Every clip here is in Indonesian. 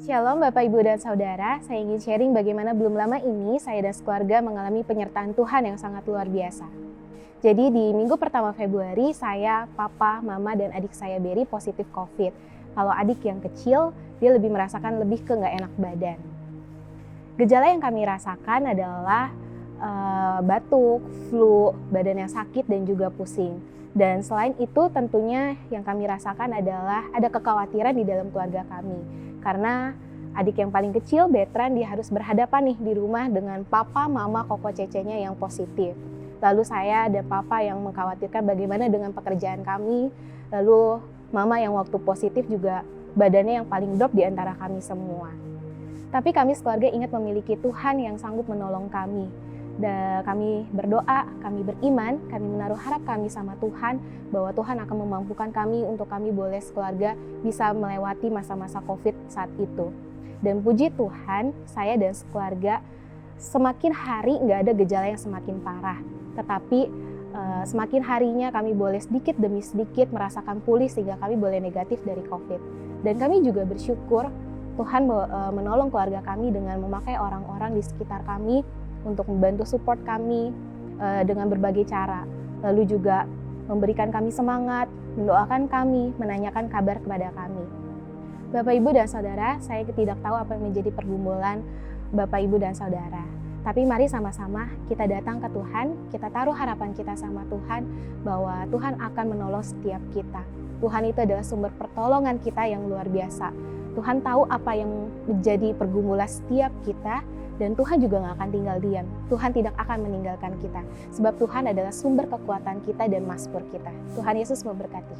Shalom Bapak, Ibu, dan Saudara. Saya ingin sharing bagaimana belum lama ini saya dan sekeluarga mengalami penyertaan Tuhan yang sangat luar biasa. Jadi di minggu pertama Februari, saya, Papa, Mama, dan adik saya Berry positif COVID. Kalau adik yang kecil, dia lebih merasakan lebih ke nggak enak badan. Gejala yang kami rasakan adalah batuk, flu, badan yang sakit, dan juga pusing. Dan selain itu tentunya yang kami rasakan adalah ada kekhawatiran di dalam keluarga kami. Karena adik yang paling kecil, Betran, dia harus berhadapan nih di rumah dengan papa, mama, koko cecenya yang positif. Lalu saya dan papa yang mengkhawatirkan bagaimana dengan pekerjaan kami. Lalu mama yang waktu positif juga badannya yang paling drop di antara kami semua. Tapi kami sekeluarga ingat memiliki Tuhan yang sanggup menolong kami. Dan kami berdoa, kami beriman, kami menaruh harap kami sama Tuhan bahwa Tuhan akan memampukan kami untuk kami boleh sekeluarga bisa melewati masa-masa COVID saat itu. Dan puji Tuhan, saya dan sekeluarga semakin hari nggak ada gejala yang semakin parah. Tetapi semakin harinya kami boleh sedikit demi sedikit merasakan pulih sehingga kami boleh negatif dari COVID. Dan kami juga bersyukur Tuhan menolong keluarga kami dengan memakai orang-orang di sekitar kami untuk membantu support kami dengan berbagai cara. Lalu juga memberikan kami semangat, mendoakan kami, menanyakan kabar kepada kami. Bapak, Ibu, dan Saudara, saya tidak tahu apa yang menjadi pergumulan Bapak, Ibu, dan Saudara. Tapi mari sama-sama kita datang ke Tuhan, kita taruh harapan kita sama Tuhan bahwa Tuhan akan menolong setiap kita. Tuhan itu adalah sumber pertolongan kita yang luar biasa. Tuhan tahu apa yang menjadi pergumulan setiap kita, dan Tuhan juga gak akan tinggal diam. Tuhan tidak akan meninggalkan kita. Sebab Tuhan adalah sumber kekuatan kita dan mazmur kita. Tuhan Yesus memberkati.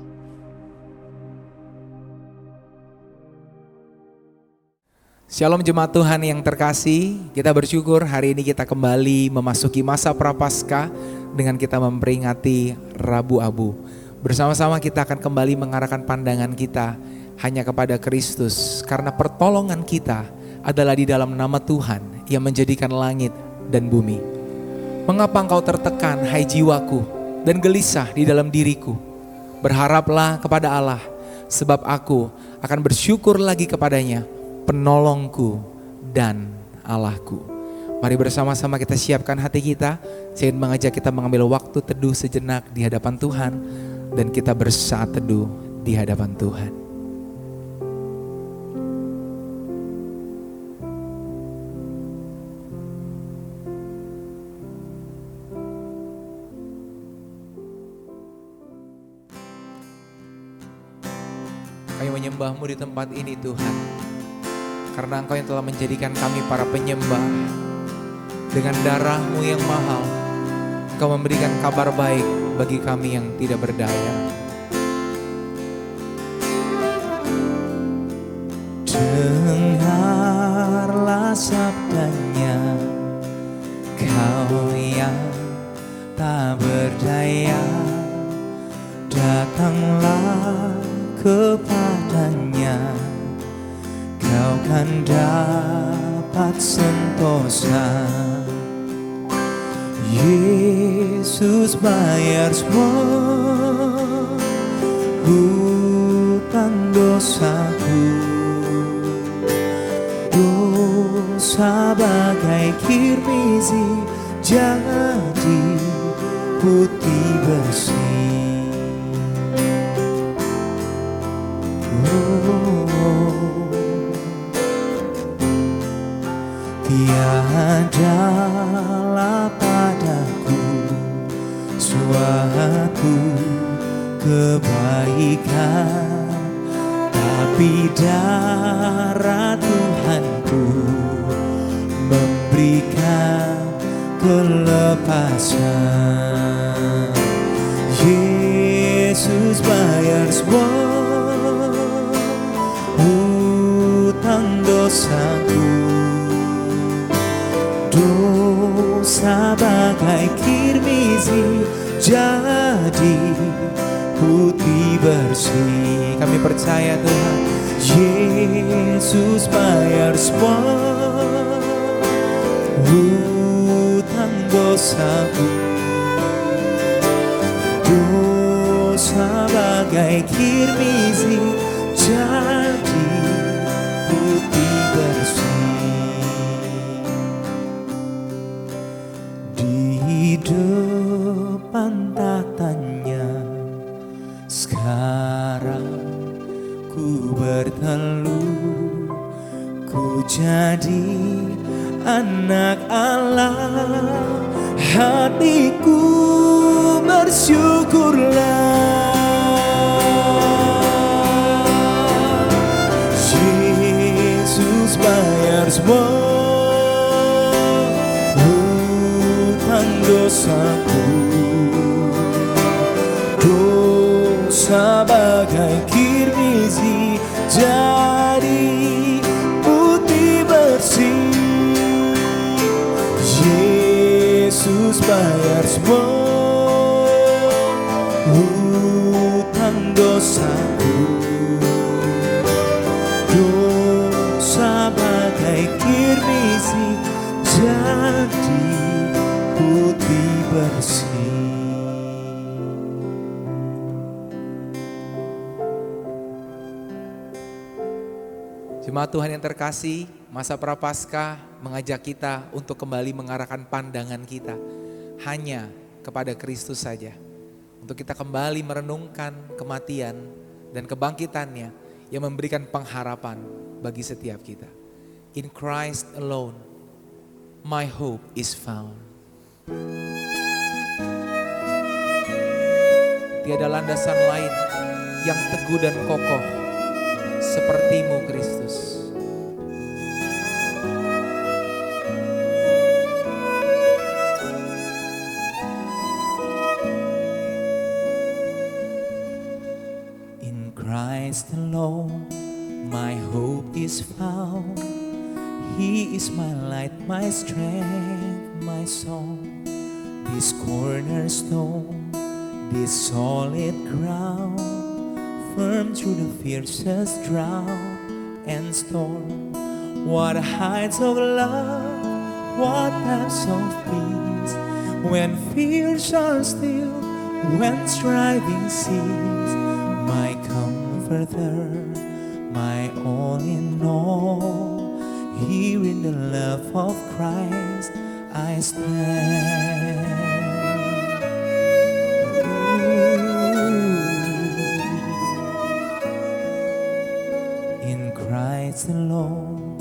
Shalom jemaat Tuhan yang terkasih. Kita bersyukur hari ini kita kembali memasuki masa Prapaskah dengan kita memperingati Rabu Abu. Bersama-sama kita akan kembali mengarahkan pandangan kita hanya kepada Kristus. Karena pertolongan kita adalah di dalam nama Tuhan yang menjadikan langit dan bumi. Mengapa engkau tertekan, hai jiwaku, dan gelisah di dalam diriku? Berharaplah kepada Allah, sebab aku akan bersyukur lagi kepadanya, penolongku dan Allahku. Mari bersama-sama kita siapkan hati kita. Saya ingin mengajak kita mengambil waktu teduh sejenak di hadapan Tuhan, dan kita bersaat teduh di hadapan Tuhan. Kami menyembah-Mu di tempat ini Tuhan, karena Engkau yang telah menjadikan kami para penyembah. Dengan darah-Mu yang mahal, Engkau memberikan kabar baik bagi kami yang tidak berdaya. Dengarlah sabdanya, Kau yang tak berdaya, datanglah kepadanya, Kau kan dapat sentosa. Yesus bayar semua hutang dosaku. Dosa bagai kirmizi jadi putih bersih. Tiadalah padaku suatu kebaikan, tapi darah Tuhanku memberikan kelepasan. Yesus bayar semua hutang dosaku. Dosa bagai kirmizi jadi putih bersih. Kami percaya Tuhan, Yesus bayar semua hutang dosaku. Dosa bagai kirmizi jadi putih ku berteluh, ku jadi anak Allah. Hatiku bersyukurlah, Yesus bayar semua hutang dosaku. Dosa bagai kirmizi jadi putih bersih. Yesus bayar semua hutang dosaku. Dosa bagai kirmizi jadi putih bersih. Jemaat Tuhan yang terkasih, masa Prapaskah mengajak kita untuk kembali mengarahkan pandangan kita hanya kepada Kristus saja. Untuk kita kembali merenungkan kematian dan kebangkitannya yang memberikan pengharapan bagi setiap kita. In Christ alone, my hope is found. Tiada landasan lain yang teguh dan kokoh sepertimu Kristus. In Christ alone, my hope is found. He is my light, my strength, my song. This cornerstone, this solid ground, firm through the fiercest drought and storm. What heights of love, what depths of peace, when fears are still, when striving cease. My comforter, my all in all, here in the love of Christ I stand. In Christ alone,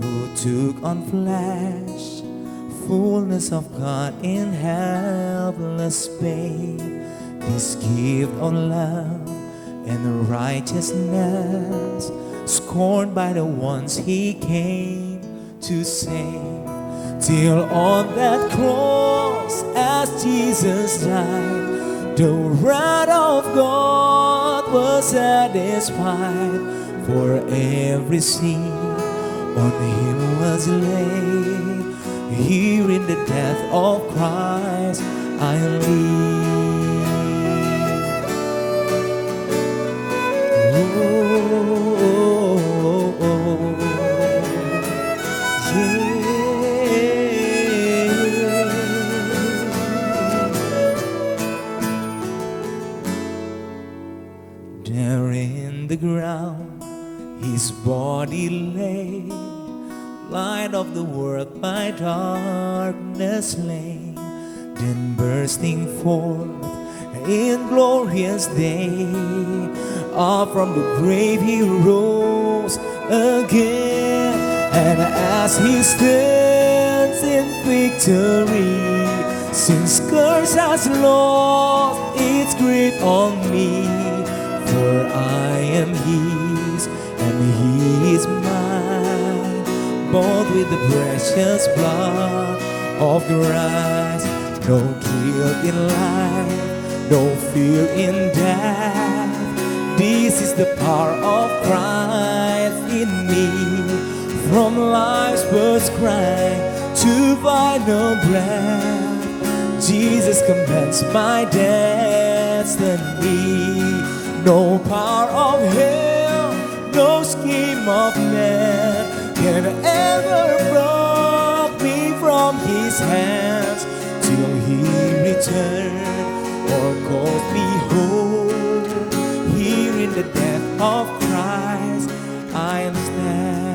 who took on flesh, fullness of God in helpless babe, this gift of love and righteousness, scorned by the ones He came to save. Till on that cross, as Jesus died, the wrath of God was satisfied. For every sin on Him was laid. Here in the death of Christ I live. There in the ground His body lay, light of the world by darkness slain. Then bursting forth in glorious day, up from the grave He rose again. And as He stands in victory, sin's curse has lost its grip on me. For I am His and He is mine, bought with the precious blood of Christ. No guilt in life, no fear in death. This is the power of Christ in me. From life's first cry to final breath, Jesus commands my destiny. No power of hell, no scheme of man can ever pluck me from His hands, till He return or calls me home. Here in the death of Christ I stand.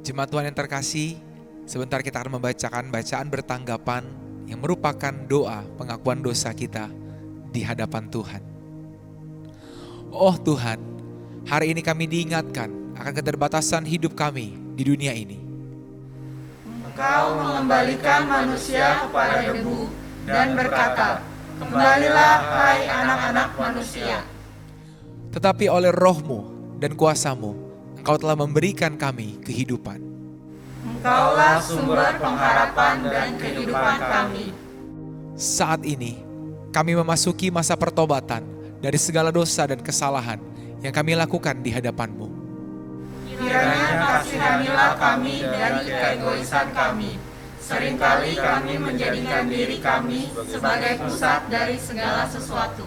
Jemaat Tuhan yang terkasih, sebentar kita akan membacakan bacaan bertanggapan yang merupakan doa pengakuan dosa kita di hadapan Tuhan. Oh Tuhan, hari ini kami diingatkan akan keterbatasan hidup kami di dunia ini. Engkau mengembalikan manusia kepada debu dan berkata, "Kembalilah hai anak-anak manusia." Tetapi oleh roh-Mu dan kuasa-Mu, Engkau telah memberikan kami kehidupan. Engkaulah sumber pengharapan dan kehidupan kami. Saat ini, kami memasuki masa pertobatan dari segala dosa dan kesalahan yang kami lakukan di hadapan-Mu. Kiranya kasihanilah kami dari keegoisan kami. Seringkali kami menjadikan diri kami sebagai pusat dari segala sesuatu.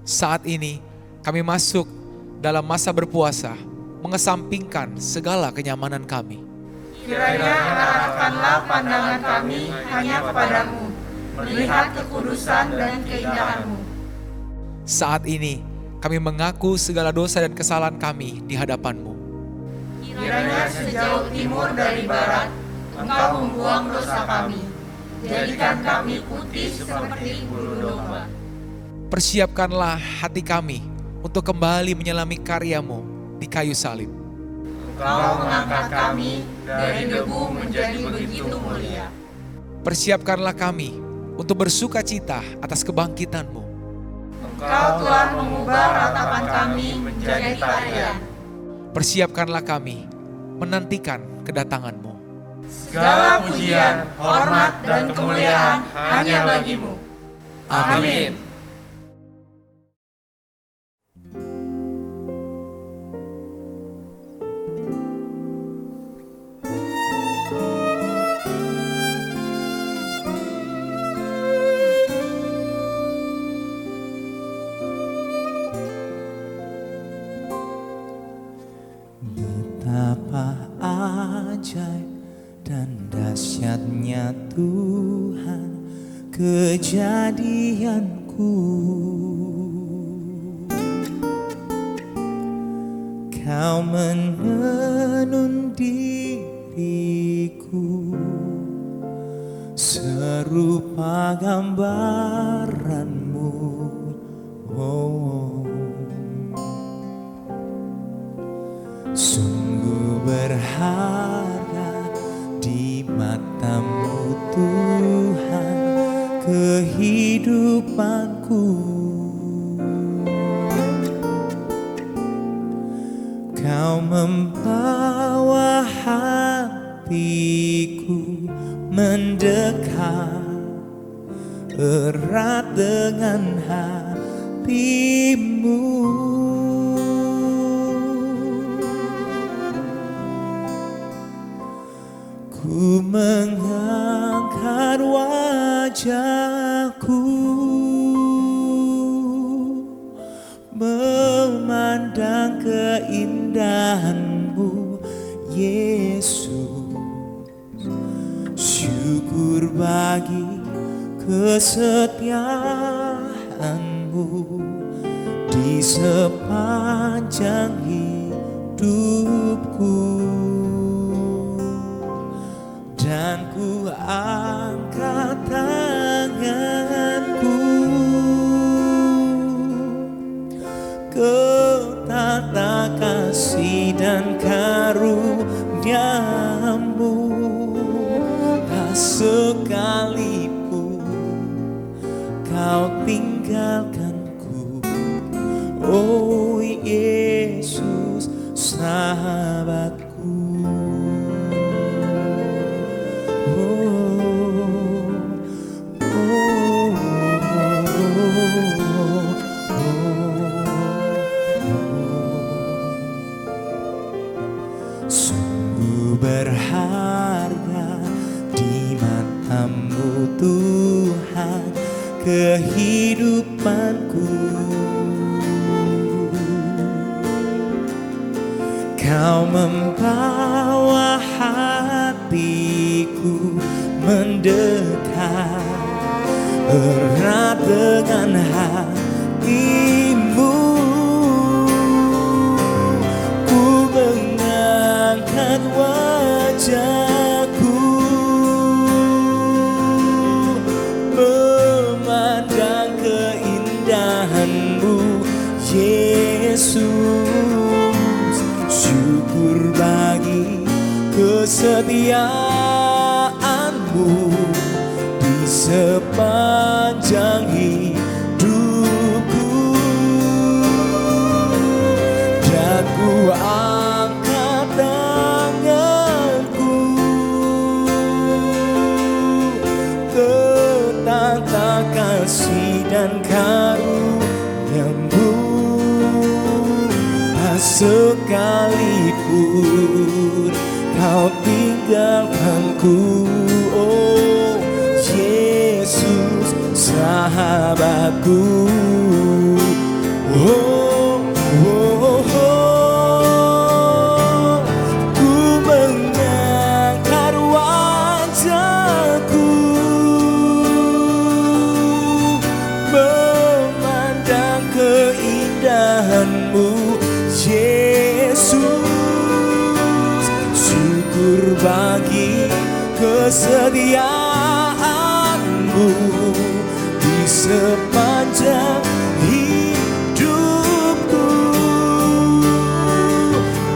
Saat ini, kami masuk dalam masa berpuasa, mengesampingkan segala kenyamanan kami. Kiranya arahkanlah pandangan kami hanya kepadamu, melihat kekudusan dan keindahan-Mu. Saat ini, kami mengaku segala dosa dan kesalahan kami di hadapan-Mu. Kiranya sejauh timur dari barat, Engkau membuang dosa kami. Jadikan kami putih seperti bulu domba. Persiapkanlah hati kami untuk kembali menyelami karya-Mu di kayu salib. Engkau mengangkat kami dari debu menjadi begitu mulia. Persiapkanlah kami untuk bersuka cita atas kebangkitan-Mu. Engkau telah mengubah ratapan kami menjadi tarian. Persiapkanlah kami menantikan kedatangan-Mu. Segala pujian, hormat, dan kemuliaan hanya bagi-Mu. Amin. Betapa ajaib dan dahsyatnya Tuhan kejadianku. Kau menenun diriku serupa gambaran-Mu. Oh. Sungguh berharga di mata-Mu Tuhan kehidupanku. Kau membawa hatiku mendekat erat dengan hati-Mu. Ku mengangkat wajahku memandang keindahan-Mu, Yesus. Syukur bagi kesetiaan-Mu di sepanjang hidupku. Dan ku angkat tanganku ke tata kasih dan karunia-Mu. Tak sekalipun Kau tinggalkanku, oh Yesus sahabatku. Sungguh berharga di mata-Mu Tuhan kehidupanku. Kau membawa hatiku mendekat erat dengan hati-Mu. Ku mengangkat wajahku Syukur bagi kesetiaanmu di sepanjang hidupku, dan ku angkat tanganku tentang kasih dan karuniamu. Sekalipun kau tinggalkanku, oh Yesus sahabatku. Oh, oh, oh, ku mengangkat wajahku, memandang keindahanmu Yesus. Syukur bagi kesetiaanmu di sepanjang hidupku,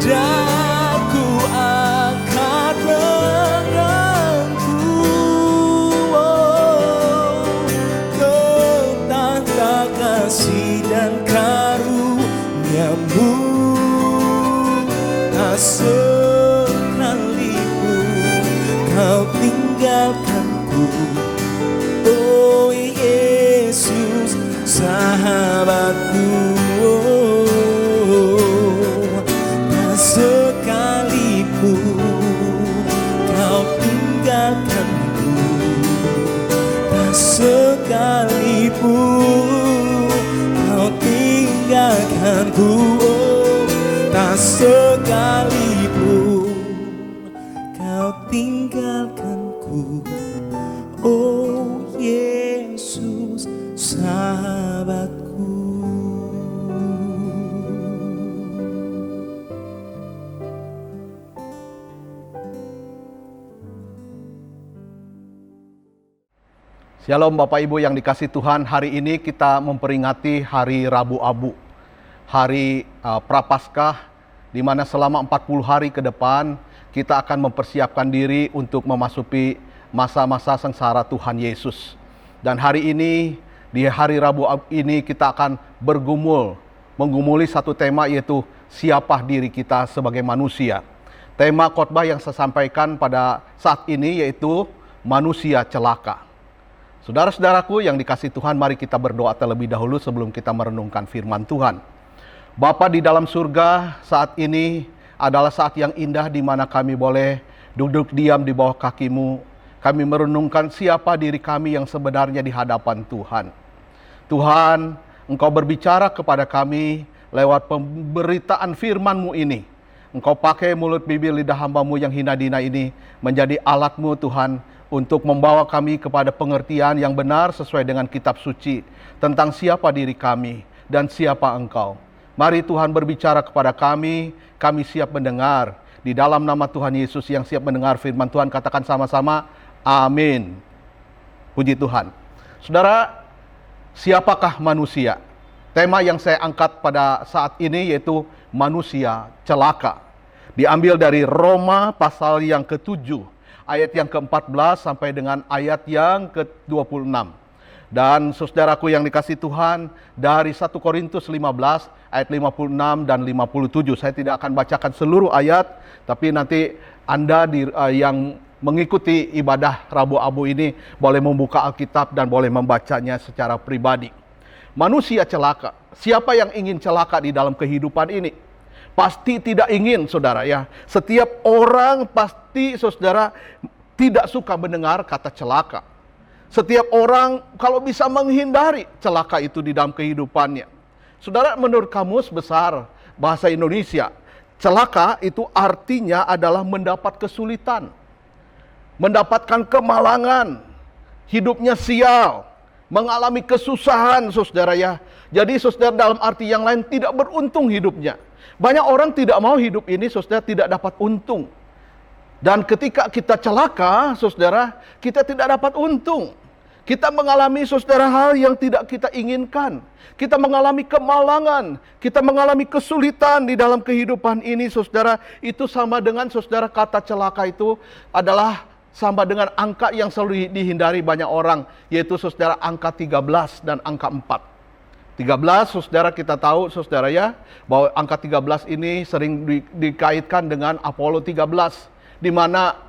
dan ku angkat tanganku, oh, tentang kasih dan karuniamu. Sekalipun kau tinggalkanku, oh Yesus sahabatku. Dan sekalipun kau tinggalkanku, dan sekalipun kau tinggalkanku, tak sekalipun kau tinggalkanku, oh Yesus sahabatku. Shalom Bapak Ibu yang dikasihi Tuhan, hari ini kita memperingati hari Rabu Abu, hari Prapaskah, di mana selama 40 hari ke depan kita akan mempersiapkan diri untuk memasuki masa-masa sengsara Tuhan Yesus. Dan hari ini, di hari Rabu ini kita akan menggumuli satu tema, yaitu siapa diri kita sebagai manusia. Tema khotbah yang saya sampaikan pada saat ini yaitu manusia celaka. Saudara-saudaraku yang dikasihi Tuhan, mari kita berdoa terlebih dahulu sebelum kita merenungkan firman Tuhan. Bapa di dalam surga, saat ini adalah saat yang indah di mana kami boleh duduk diam di bawah kaki-Mu. Kami merenungkan siapa diri kami yang sebenarnya di hadapan Tuhan. Tuhan, Engkau berbicara kepada kami lewat pemberitaan firman-Mu ini. Engkau pakai mulut bibir lidah hamba-Mu yang hina dina ini menjadi alat-Mu Tuhan, untuk membawa kami kepada pengertian yang benar sesuai dengan kitab suci tentang siapa diri kami dan siapa Engkau. Mari Tuhan berbicara kepada kami siap mendengar. Di dalam nama Tuhan Yesus yang siap mendengar firman Tuhan, katakan sama-sama, amin. Puji Tuhan. Saudara, siapakah manusia? Tema yang saya angkat pada saat ini yaitu manusia celaka. Diambil dari Roma pasal yang ke-7, ayat yang ke-14 sampai dengan ayat yang ke-26. Dan saudaraku yang dikasihi Tuhan, dari 1 Korintus 15 ayat 56 dan 57. Saya tidak akan bacakan seluruh ayat, tapi nanti Anda yang mengikuti ibadah Rabu Abu ini boleh membuka Alkitab dan boleh membacanya secara pribadi. Manusia celaka. Siapa yang ingin celaka di dalam kehidupan ini? Pasti tidak ingin, saudara ya. Setiap orang pasti, saudara, tidak suka mendengar kata celaka. Setiap orang kalau bisa menghindari celaka itu di dalam kehidupannya. Saudara, menurut Kamus Besar Bahasa Indonesia, celaka itu artinya adalah mendapat kesulitan, mendapatkan kemalangan, hidupnya sial, mengalami kesusahan, saudara ya. Jadi saudara, dalam arti yang lain tidak beruntung hidupnya. Banyak orang tidak mau hidup ini, saudara, tidak dapat untung. Dan ketika kita celaka, saudara, kita tidak dapat untung. Kita mengalami saudara hal yang tidak kita inginkan. Kita mengalami kemalangan, kita mengalami kesulitan di dalam kehidupan ini saudara. Itu sama dengan saudara, kata celaka itu adalah sama dengan angka yang selalu dihindari banyak orang, yaitu saudara angka 13 dan angka 4. 13 saudara, kita tahu saudara ya, bahwa angka 13 ini sering dikaitkan dengan Apollo 13, di mana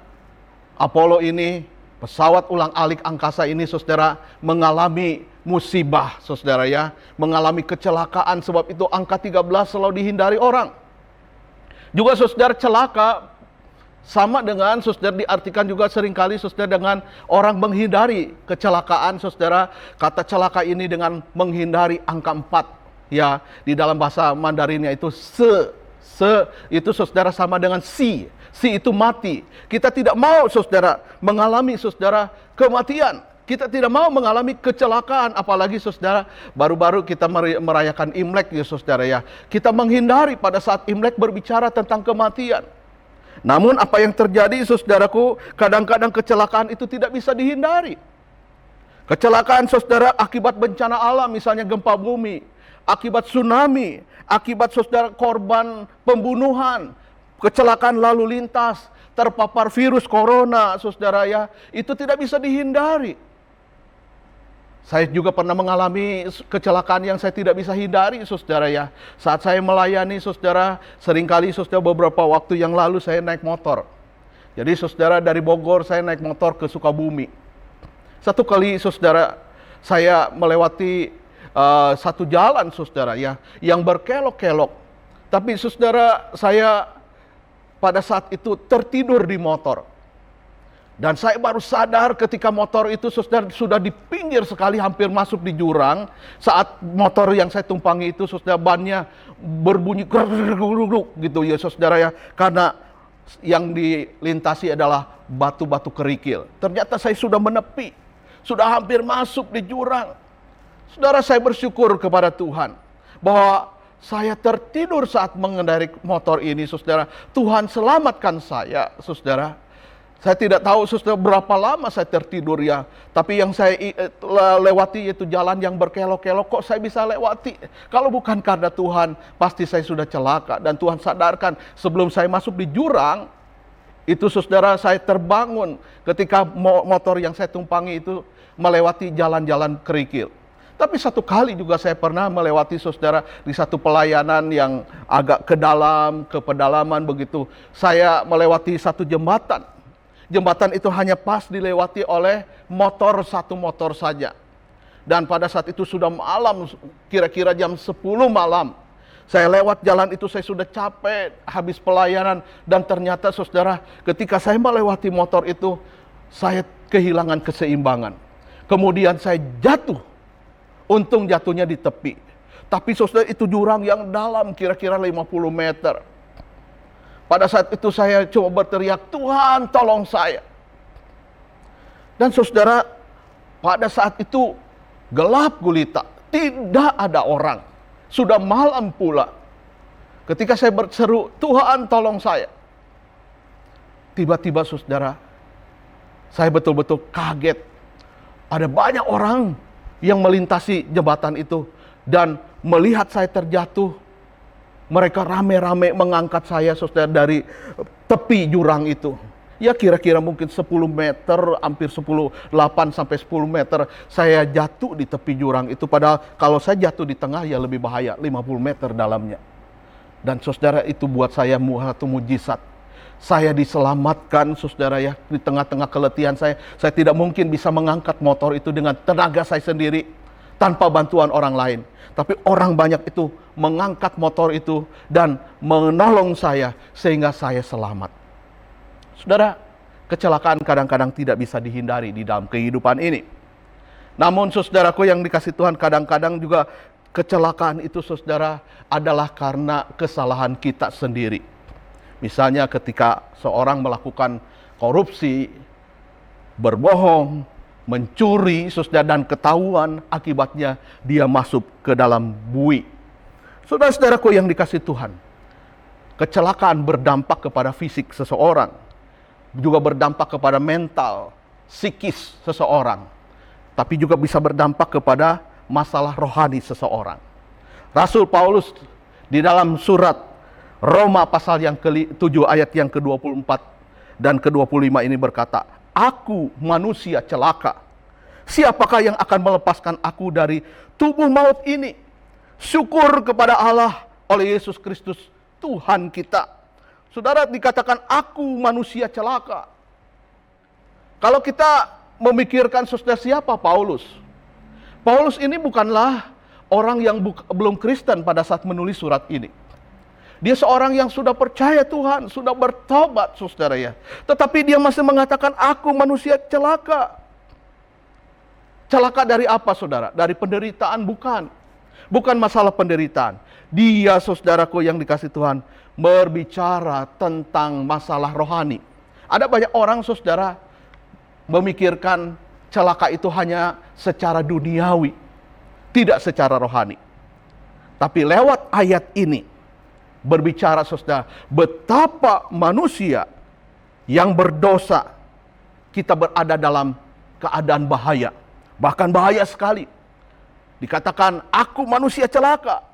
Apollo ini, pesawat ulang-alik angkasa ini saudara, mengalami musibah saudara ya, mengalami kecelakaan. Sebab itu angka 13 selalu dihindari orang. Juga saudara, celaka sama dengan saudara diartikan juga seringkali saudara dengan orang menghindari kecelakaan saudara. Kata celaka ini dengan menghindari angka 4 ya, di dalam bahasa Mandarinnya itu se itu saudara sama dengan si itu mati. Kita tidak mau saudara mengalami saudara kematian. Kita tidak mau mengalami kecelakaan, apalagi saudara baru-baru kita merayakan Imlek ya saudara ya. Kita menghindari pada saat Imlek berbicara tentang kematian. Namun apa yang terjadi saudaraku, kadang-kadang kecelakaan itu tidak bisa dihindari. Kecelakaan saudara akibat bencana alam, misalnya gempa bumi, akibat tsunami, akibat saudara korban pembunuhan, kecelakaan lalu lintas, terpapar virus corona saudara ya, itu tidak bisa dihindari. Saya juga pernah mengalami kecelakaan yang saya tidak bisa hindari saudara ya. Saat saya melayani saudara, seringkali saudara beberapa waktu yang lalu saya naik motor. Jadi saudara, dari Bogor saya naik motor ke Sukabumi. Satu kali saudara, saya melewati satu jalan saudara ya, yang berkelok-kelok. Tapi saudara, saya pada saat itu tertidur di motor. Dan saya baru sadar ketika motor itu saudara sudah di pinggir sekali, hampir masuk di jurang. Saat motor yang saya tumpangi itu saudara, bannya berbunyi gitu ya saudara ya. Karena yang dilintasi adalah batu-batu kerikil. Ternyata saya sudah menepi, sudah hampir masuk di jurang. Saudara, saya bersyukur kepada Tuhan bahwa saya tertidur saat mengendarai motor ini saudara. Tuhan selamatkan saya saudara. Saya tidak tahu saudara berapa lama saya tertidur ya. Tapi yang saya lewati itu jalan yang berkelok-kelok. Kok saya bisa lewati? Kalau bukan karena Tuhan, pasti saya sudah celaka. Dan Tuhan sadarkan sebelum saya masuk di jurang, itu saudara, saya terbangun ketika motor yang saya tumpangi itu melewati jalan-jalan kerikil. Tapi satu kali juga saya pernah melewati saudara di satu pelayanan yang agak ke dalam, ke pedalaman begitu. Saya melewati satu jembatan. Jembatan itu hanya pas dilewati oleh satu motor saja. Dan pada saat itu sudah malam, kira-kira jam 10 malam. Saya lewat jalan itu, saya sudah capek, habis pelayanan. Dan ternyata saudara, ketika saya melewati motor itu, saya kehilangan keseimbangan. Kemudian saya jatuh. Untung jatuhnya di tepi. Tapi saudara, itu jurang yang dalam, kira-kira 50 meter. Pada saat itu saya coba berteriak, Tuhan tolong saya. Dan saudara, pada saat itu gelap gulita, tidak ada orang. Sudah malam pula. Ketika saya berseru, Tuhan tolong saya. Tiba-tiba saudara, saya betul-betul kaget. Ada banyak orang yang melintasi jembatan itu dan melihat saya terjatuh. Mereka rame-rame mengangkat saya saudara dari tepi jurang itu. Ya kira-kira mungkin 10 meter, hampir 8 sampai 10 meter saya jatuh di tepi jurang itu. Padahal kalau saya jatuh di tengah ya lebih bahaya, 50 meter dalamnya. Dan saudara, itu buat saya satu mujizat. Saya diselamatkan saudara ya, di tengah-tengah keletihan saya. Saya tidak mungkin bisa mengangkat motor itu dengan tenaga saya sendiri tanpa bantuan orang lain. Tapi orang banyak itu mengangkat motor itu dan menolong saya sehingga saya selamat. Saudara, kecelakaan kadang-kadang tidak bisa dihindari di dalam kehidupan ini. Namun saudaraku yang dikasih Tuhan, kadang-kadang juga kecelakaan itu saudara adalah karena kesalahan kita sendiri. Misalnya ketika seorang melakukan korupsi, berbohong, mencuri, saudara, dan ketahuan, akibatnya dia masuk ke dalam bui. Saudara-saudaraku yang dikasih Tuhan, kecelakaan berdampak kepada fisik seseorang, juga berdampak kepada mental, psikis seseorang. tapi juga bisa berdampak kepada masalah rohani seseorang. Rasul Paulus di dalam surat Roma pasal yang ke-7 ayat yang ke-24 dan ke-25 ini berkata, "Aku manusia celaka. Siapakah yang akan melepaskan aku dari tubuh maut ini? Syukur kepada Allah oleh Yesus Kristus Tuhan kita." Saudara, dikatakan aku manusia celaka. Kalau kita memikirkan saudara siapa Paulus? Paulus ini bukanlah orang yang belum Kristen pada saat menulis surat ini. Dia seorang yang sudah percaya Tuhan, sudah bertobat saudara ya. Tetapi dia masih mengatakan aku manusia celaka. Celaka dari apa saudara? Dari penderitaan? Bukan. Bukan masalah penderitaan. Dia saudaraku yang dikasih Tuhan berbicara tentang masalah rohani. Ada banyak orang saudara memikirkan celaka itu hanya secara duniawi, tidak secara rohani. Tapi lewat ayat ini berbicara saudara betapa manusia yang berdosa kita berada dalam keadaan bahaya, bahkan bahaya sekali. Dikatakan aku manusia celaka.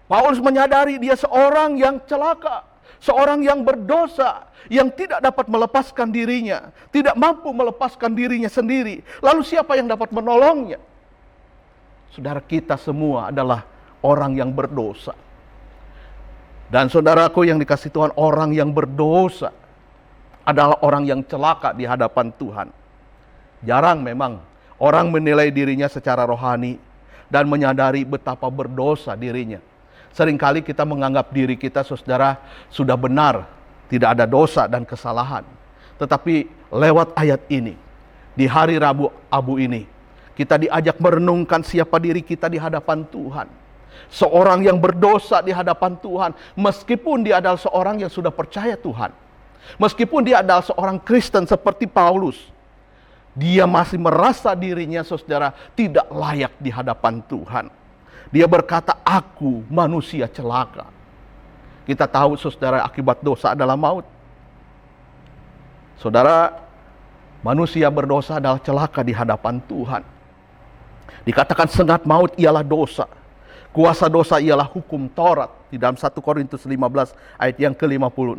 Paulus menyadari dia seorang yang celaka, seorang yang berdosa, yang tidak dapat melepaskan dirinya, tidak mampu melepaskan dirinya sendiri. Lalu siapa yang dapat menolongnya? Saudara, kita semua adalah orang yang berdosa. Dan saudaraku yang dikasih Tuhan, orang yang berdosa adalah orang yang celaka di hadapan Tuhan. Jarang memang orang menilai dirinya secara rohani dan menyadari betapa berdosa dirinya. Seringkali kita menganggap diri kita saudara sudah benar, tidak ada dosa dan kesalahan. Tetapi lewat ayat ini, di hari Rabu Abu ini, kita diajak merenungkan siapa diri kita di hadapan Tuhan. Seorang yang berdosa di hadapan Tuhan, meskipun dia adalah seorang yang sudah percaya Tuhan. Meskipun dia adalah seorang Kristen seperti Paulus, dia masih merasa dirinya saudara tidak layak di hadapan Tuhan. Dia berkata, aku manusia celaka. Kita tahu saudara akibat dosa adalah maut. Saudara, manusia berdosa adalah celaka di hadapan Tuhan. Dikatakan sengat maut ialah dosa. Kuasa dosa ialah hukum Taurat. Di dalam 1 Korintus 15 ayat yang ke-56.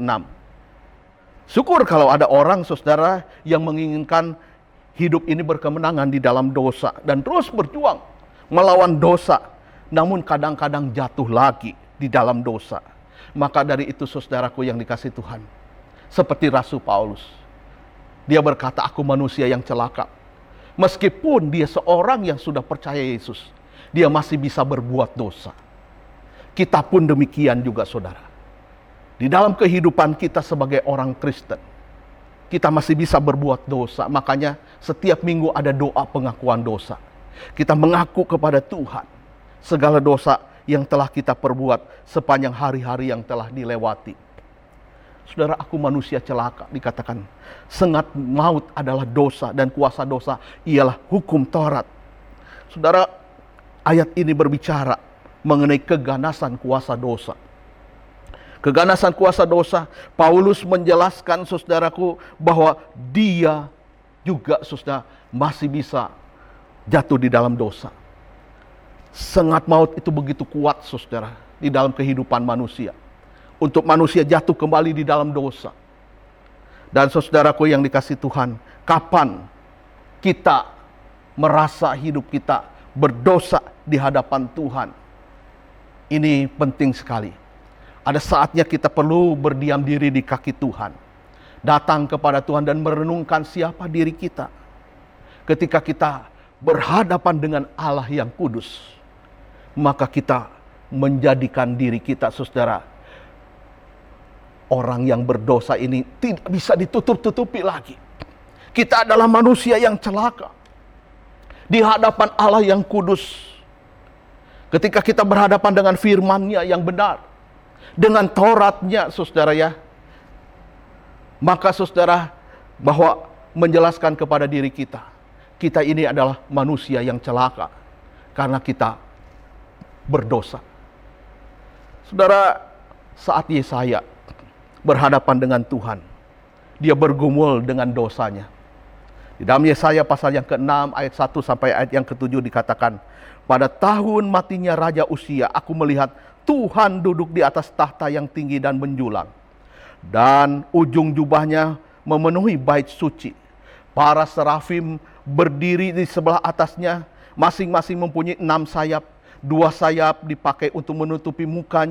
Syukur kalau ada orang saudara yang menginginkan hidup ini berkemenangan di dalam dosa. Dan terus berjuang melawan dosa. Namun kadang-kadang jatuh lagi di dalam dosa. Maka dari itu saudaraku yang dikasih Tuhan, seperti Rasul Paulus, dia berkata aku manusia yang celaka. Meskipun dia seorang yang sudah percaya Yesus, dia masih bisa berbuat dosa. Kita pun demikian juga saudara. Di dalam kehidupan kita sebagai orang Kristen, kita masih bisa berbuat dosa. Makanya setiap minggu ada doa pengakuan dosa. Kita mengaku kepada Tuhan segala dosa yang telah kita perbuat sepanjang hari-hari yang telah dilewati. Saudara, aku manusia celaka, dikatakan sengat maut adalah dosa dan kuasa dosa ialah hukum Taurat. Saudara, ayat ini berbicara mengenai keganasan kuasa dosa. Keganasan kuasa dosa, Paulus menjelaskan saudaraku bahwa dia juga saudara masih bisa jatuh di dalam dosa. Sengat maut itu begitu kuat saudara di dalam kehidupan manusia. Untuk manusia jatuh kembali di dalam dosa. Dan saudaraku yang dikasih Tuhan, kapan kita merasa hidup kita berdosa di hadapan Tuhan? Ini penting sekali. Ada saatnya kita perlu berdiam diri di kaki Tuhan. Datang kepada Tuhan dan merenungkan siapa diri kita. Ketika kita berhadapan dengan Allah yang kudus, maka kita menjadikan diri kita saudara orang yang berdosa ini tidak bisa ditutup-tutupi lagi. Kita adalah manusia yang celaka di hadapan Allah yang kudus. Ketika kita berhadapan dengan firman-Nya yang benar, dengan Taurat-Nya saudara ya, maka saudara bahwa menjelaskan kepada diri kita, kita ini adalah manusia yang celaka karena kita berdosa. Saudara, saat Yesaya berhadapan dengan Tuhan, dia bergumul dengan dosanya. Di dalam Yesaya pasal yang ke-6 ayat 1 sampai ayat yang ke-7 dikatakan, pada tahun matinya Raja Uzia, aku melihat Tuhan duduk di atas tahta yang tinggi dan menjulang. Dan ujung jubahnya memenuhi bait suci. Para serafim berdiri di sebelah atasnya, masing-masing mempunyai 6 sayap. 2 sayap dipakai untuk menutupi muka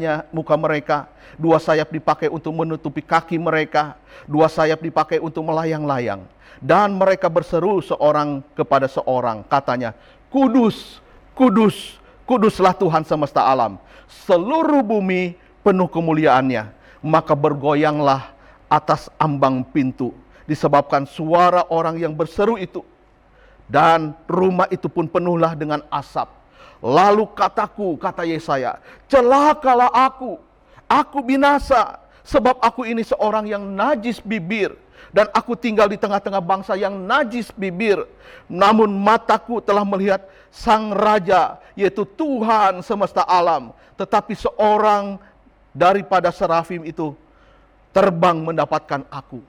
mereka. 2 sayap dipakai untuk menutupi kaki mereka. 2 sayap dipakai untuk melayang-layang. Dan mereka berseru seorang kepada seorang, katanya, Kudus, kudus, kuduslah Tuhan semesta alam. Seluruh bumi penuh kemuliaannya. Maka bergoyanglah atas ambang pintu, disebabkan suara orang yang berseru itu. Dan rumah itu pun penuhlah dengan asap. Lalu kataku, kata Yesaya, celakalah aku binasa, sebab aku ini seorang yang najis bibir, dan aku tinggal di tengah-tengah bangsa yang najis bibir. Namun mataku telah melihat Sang Raja, yaitu Tuhan semesta alam. Tetapi seorang daripada serafim itu terbang mendapatkan aku.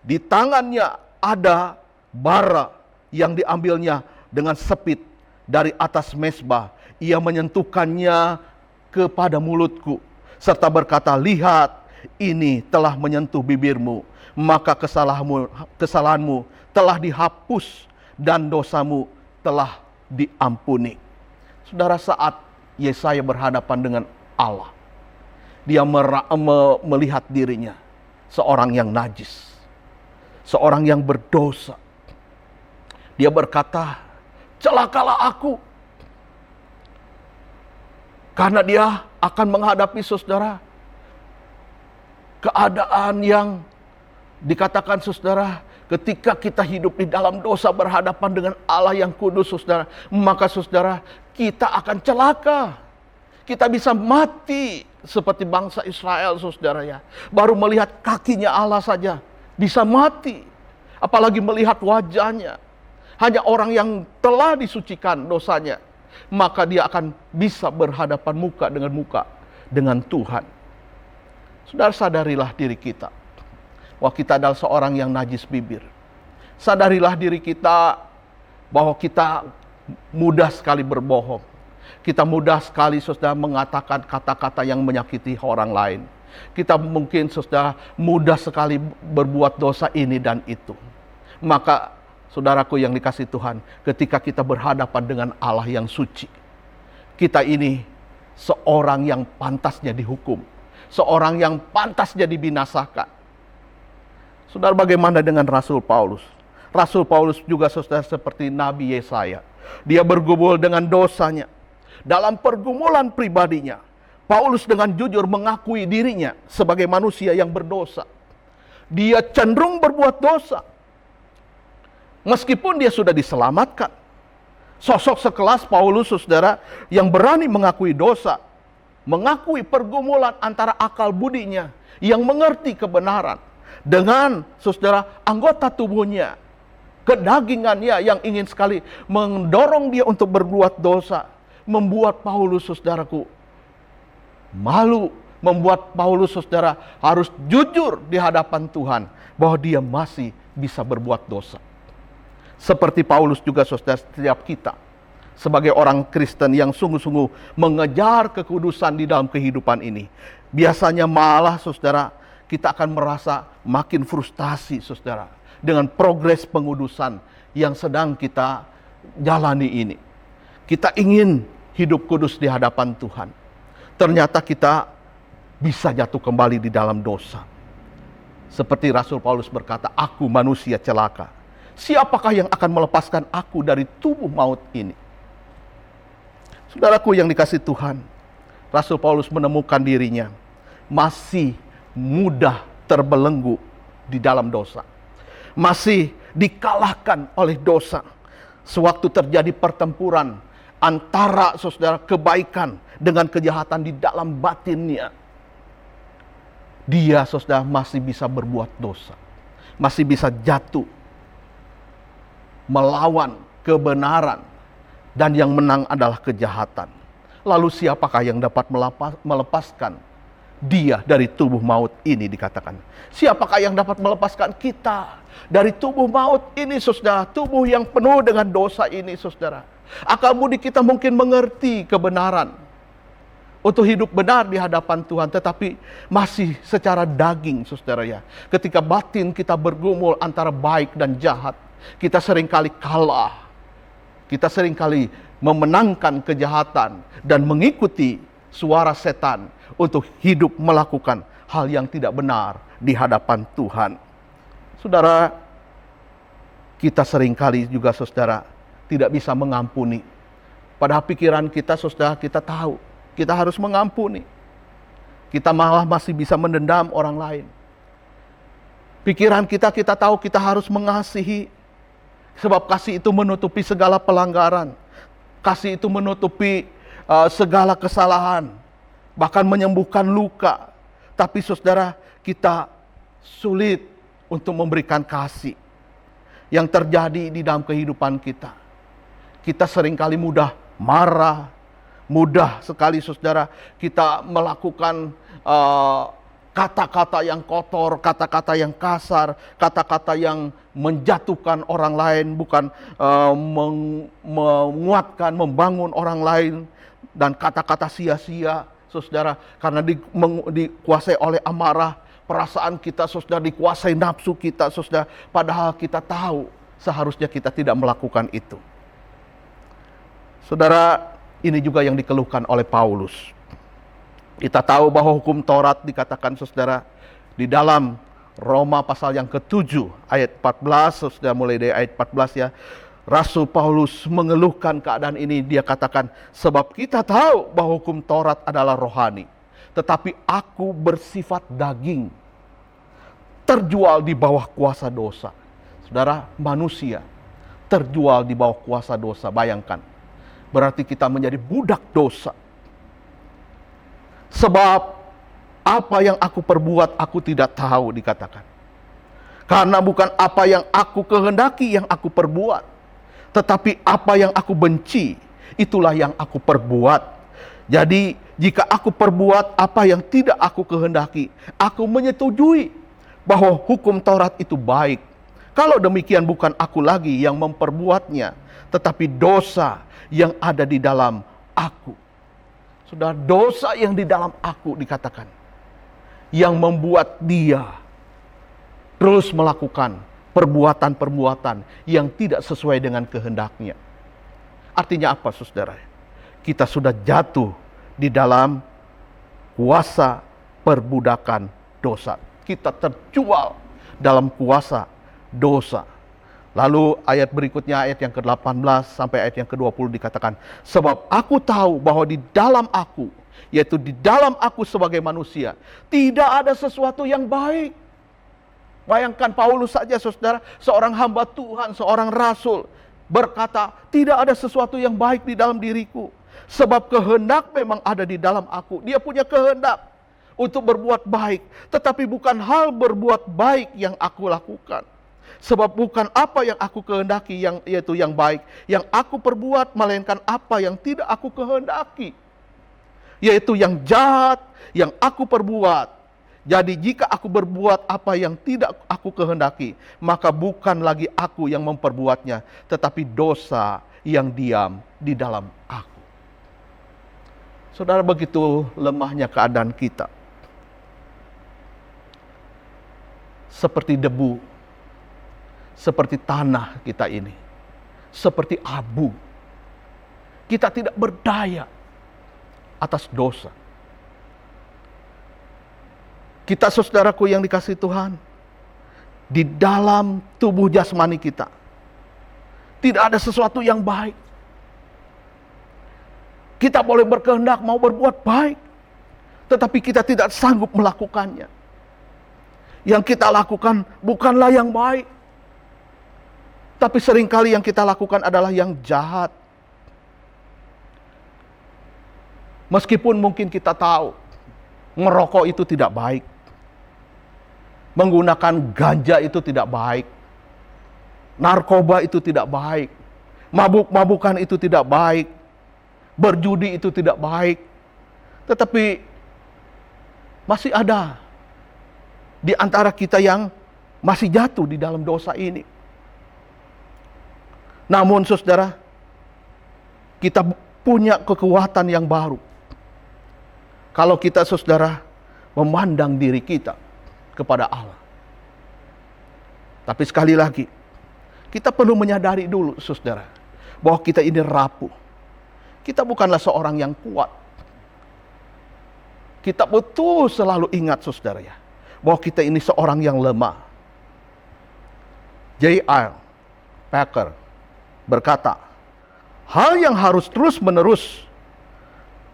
Di tangannya ada bara yang diambilnya dengan sepit dari atas mezbah. Ia menyentuhkannya kepada mulutku, serta berkata, lihat, ini telah menyentuh bibirmu, maka kesalahanmu telah dihapus dan dosamu telah diampuni. Saudara, saat Yesaya berhadapan dengan Allah, dia melihat dirinya seorang yang najis, seorang yang berdosa. Dia berkata, celakalah aku. Karena dia akan menghadapi, saudara, keadaan yang dikatakan, saudara, ketika kita hidup di dalam dosa berhadapan dengan Allah yang kudus, saudara, maka saudara, kita akan celaka. Kita bisa mati seperti bangsa Israel, saudara ya. Baru melihat kakinya Allah saja bisa mati. Apalagi melihat wajahnya. Hanya orang yang telah disucikan dosanya, maka dia akan bisa berhadapan muka dengan Tuhan. Saudara, sadarilah diri kita bahwa kita adalah seorang yang najis bibir. Sadarilah diri kita bahwa kita mudah sekali berbohong. Kita mudah sekali, saudara, mengatakan kata-kata yang menyakiti orang lain. Kita mungkin, saudara, mudah sekali berbuat dosa ini dan itu. Maka, saudaraku yang dikasihi Tuhan, ketika kita berhadapan dengan Allah yang suci, kita ini seorang yang pantasnya dihukum, seorang yang pantasnya dibinasakan. Saudara, bagaimana dengan Rasul Paulus? Rasul Paulus juga, saudara, seperti Nabi Yesaya. Dia bergumul dengan dosanya. Dalam pergumulan pribadinya, Paulus dengan jujur mengakui dirinya sebagai manusia yang berdosa. Dia cenderung berbuat dosa. Meskipun dia sudah diselamatkan. Sosok sekelas Paulus, saudara, yang berani mengakui dosa, mengakui pergumulan antara akal budinya, yang mengerti kebenaran, dengan, saudara, anggota tubuhnya, kedagingannya yang ingin sekali mendorong dia untuk berbuat dosa, membuat Paulus, saudaraku, malu, membuat Paulus, saudara, harus jujur di hadapan Tuhan bahwa dia masih bisa berbuat dosa. Seperti Paulus juga, saudara, setiap kita sebagai orang Kristen yang sungguh-sungguh mengejar kekudusan di dalam kehidupan ini, biasanya malah, saudara, kita akan merasa makin frustasi, saudara, dengan progres pengudusan yang sedang kita jalani ini. Kita ingin hidup kudus di hadapan Tuhan. Ternyata kita bisa jatuh kembali di dalam dosa. Seperti Rasul Paulus berkata, aku manusia celaka. Siapakah yang akan melepaskan aku dari tubuh maut ini? Saudaraku yang dikasihi Tuhan, Rasul Paulus menemukan dirinya masih mudah terbelenggu di dalam dosa. Masih dikalahkan oleh dosa. Sewaktu terjadi pertempuran antara, saudara, kebaikan dengan kejahatan di dalam batinnya, dia, saudara, masih bisa berbuat dosa. Masih bisa jatuh melawan kebenaran, dan yang menang adalah kejahatan. Lalu siapakah yang dapat melepaskan dia dari tubuh maut ini, dikatakan. Siapakah yang dapat melepaskan kita dari tubuh maut ini, saudara? Tubuh yang penuh dengan dosa ini, saudara. Akal budi kita mungkin mengerti kebenaran untuk hidup benar di hadapan Tuhan, tetapi masih secara daging, saudara ya. Ketika batin kita bergumul antara baik dan jahat, kita seringkali kalah. Kita seringkali memenangkan kejahatan dan mengikuti suara setan untuk hidup melakukan hal yang tidak benar di hadapan Tuhan. Saudara, kita seringkali juga, saudara, tidak bisa mengampuni. Padahal pikiran kita, saudara, kita tahu kita harus mengampuni. Kita malah masih bisa mendendam orang lain. Pikiran kita tahu kita harus mengasihi. Sebab kasih itu menutupi segala pelanggaran. Kasih itu menutupi segala kesalahan. Bahkan menyembuhkan luka. Tapi saudara, kita sulit untuk memberikan kasih yang terjadi di dalam kehidupan kita. Kita seringkali mudah marah, mudah sekali, saudara, kita melakukan kata-kata yang kotor, kata-kata yang kasar, kata-kata yang menjatuhkan orang lain, bukan menguatkan, membangun orang lain, dan kata-kata sia-sia, saudara, karena dikuasai oleh amarah, perasaan kita, saudara, dikuasai nafsu kita, saudara, padahal kita tahu seharusnya kita tidak melakukan itu. Saudara, ini juga yang dikeluhkan oleh Paulus. Kita tahu bahwa hukum Taurat dikatakan, saudara, di dalam Roma pasal yang ke-7 ayat 14, saudara, mulai dari ayat 14 ya. Rasul Paulus mengeluhkan keadaan ini. Dia katakan, sebab kita tahu bahwa hukum Taurat adalah rohani, tetapi aku bersifat daging, terjual di bawah kuasa dosa. Saudara, manusia terjual di bawah kuasa dosa. Bayangkan, berarti kita menjadi budak dosa. Sebab apa yang aku perbuat aku tidak tahu, dikatakan. Karena bukan apa yang aku kehendaki yang aku perbuat, tetapi apa yang aku benci, itulah yang aku perbuat. Jadi jika aku perbuat apa yang tidak aku kehendaki, aku menyetujui bahwa hukum Taurat itu baik. Kalau demikian bukan aku lagi yang memperbuatnya, tetapi dosa yang ada di dalam aku. Sudah, dosa yang di dalam aku, dikatakan, yang membuat dia terus melakukan perbuatan-perbuatan yang tidak sesuai dengan kehendaknya. Artinya apa, saudara? Kita sudah jatuh di dalam kuasa perbudakan dosa. Kita terjual dalam kuasa dosa. Lalu ayat berikutnya, ayat yang ke-18 sampai ayat yang ke-20 dikatakan, sebab aku tahu bahwa di dalam aku, yaitu di dalam aku sebagai manusia, tidak ada sesuatu yang baik. Bayangkan Paulus saja, saudara, seorang hamba Tuhan, seorang rasul, berkata, tidak ada sesuatu yang baik di dalam diriku. Sebab kehendak memang ada di dalam aku. Dia punya kehendak untuk berbuat baik, tetapi bukan hal berbuat baik yang aku lakukan. Sebab bukan apa yang aku kehendaki yaitu yang baik yang aku perbuat, melainkan apa yang tidak aku kehendaki, yaitu yang jahat yang aku perbuat. Jadi jika aku berbuat apa yang tidak aku kehendaki, maka bukan lagi aku yang memperbuatnya, tetapi dosa yang diam di dalam aku. Saudara, begitu lemahnya keadaan kita. Seperti debu, seperti tanah kita ini, seperti abu. Kita tidak berdaya atas dosa. Kita, saudaraku yang dikasihi Tuhan, di dalam tubuh jasmani kita tidak ada sesuatu yang baik. Kita boleh berkehendak mau berbuat baik, tetapi kita tidak sanggup melakukannya. Yang kita lakukan bukanlah yang baik, tapi seringkali yang kita lakukan adalah yang jahat. Meskipun mungkin kita tahu merokok itu tidak baik, menggunakan ganja itu tidak baik, narkoba itu tidak baik, mabuk-mabukan itu tidak baik, berjudi itu tidak baik. Tetapi Masih ada di antara kita yang masih jatuh di dalam dosa ini. Namun saudara, kita punya kekuatan yang baru. Kalau kita saudara memandang diri kita kepada Allah. Tapi sekali lagi, kita perlu menyadari dulu saudara, bahwa kita ini rapuh. Kita bukanlah seorang yang kuat. Kita betul selalu ingat saudara ya, bahwa kita ini seorang yang lemah. J.R. Packer berkata, hal yang harus terus-menerus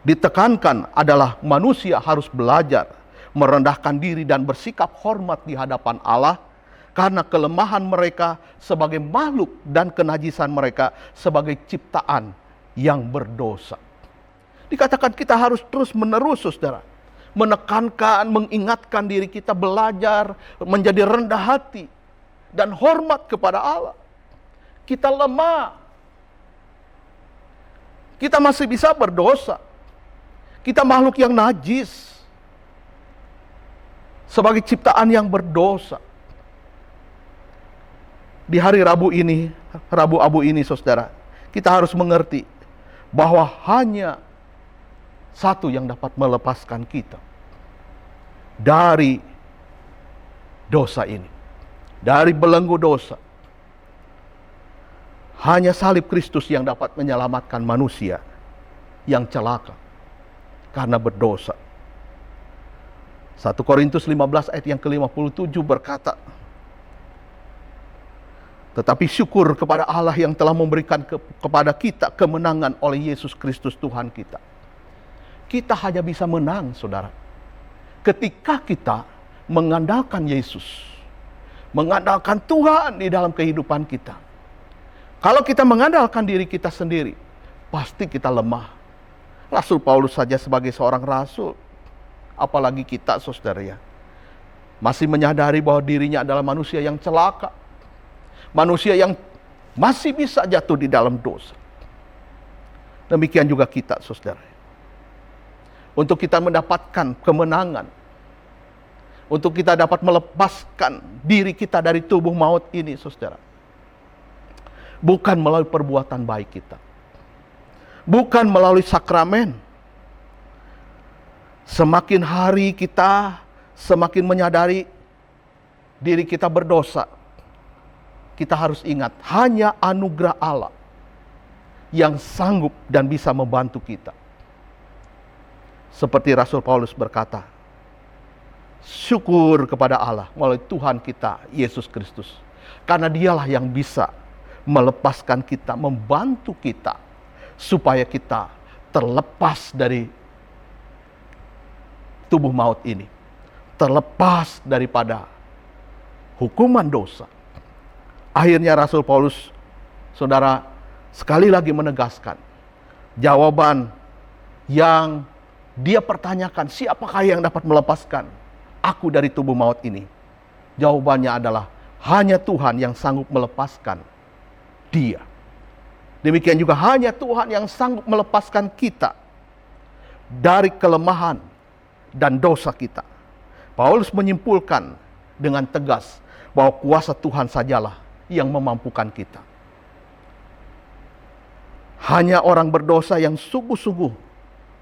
ditekankan adalah manusia harus belajar merendahkan diri dan bersikap hormat di hadapan Allah karena kelemahan mereka sebagai makhluk dan kenajisan mereka sebagai ciptaan yang berdosa. Dikatakan kita harus terus-menerus saudara menekankan, mengingatkan diri kita, belajar menjadi rendah hati dan hormat kepada Allah. Kita lemah. Kita masih bisa berdosa. Kita makhluk yang najis. Sebagai ciptaan yang berdosa. Di hari Rabu ini, Rabu Abu ini saudara, kita harus mengerti bahwa hanya satu yang dapat melepaskan kita dari dosa ini. Dari belenggu dosa. Hanya salib Kristus yang dapat menyelamatkan manusia yang celaka karena berdosa. 1 Korintus 15 ayat yang ke-57 berkata, tetapi syukur kepada Allah yang telah memberikan kepada kita kemenangan oleh Yesus Kristus Tuhan kita. Kita hanya bisa menang saudara ketika kita mengandalkan Yesus, mengandalkan Tuhan di dalam kehidupan kita. Kalau kita mengandalkan diri kita sendiri, pasti kita lemah. Rasul Paulus saja sebagai seorang rasul, apalagi kita saudara ya, masih menyadari bahwa dirinya adalah manusia yang celaka, manusia yang masih bisa jatuh di dalam dosa. Demikian juga kita saudara. Untuk kita mendapatkan kemenangan, untuk kita dapat melepaskan diri kita dari tubuh maut ini saudara, bukan melalui perbuatan baik kita, bukan melalui sakramen. Semakin hari kita semakin menyadari diri kita berdosa, kita harus ingat hanya anugerah Allah yang sanggup dan bisa membantu kita. Seperti Rasul Paulus berkata, syukur kepada Allah melalui Tuhan kita Yesus Kristus, karena dialah yang bisa melepaskan kita, membantu kita supaya kita terlepas dari tubuh maut ini, terlepas daripada hukuman dosa. Akhirnya Rasul Paulus saudara sekali lagi menegaskan jawaban yang dia pertanyakan, siapakah yang dapat melepaskan aku dari tubuh maut ini? Jawabannya adalah hanya Tuhan yang sanggup melepaskan dia. Demikian juga hanya Tuhan yang sanggup melepaskan kita dari kelemahan dan dosa kita. Paulus menyimpulkan dengan tegas bahwa kuasa Tuhan sajalah yang memampukan kita. Hanya orang berdosa yang sungguh-sungguh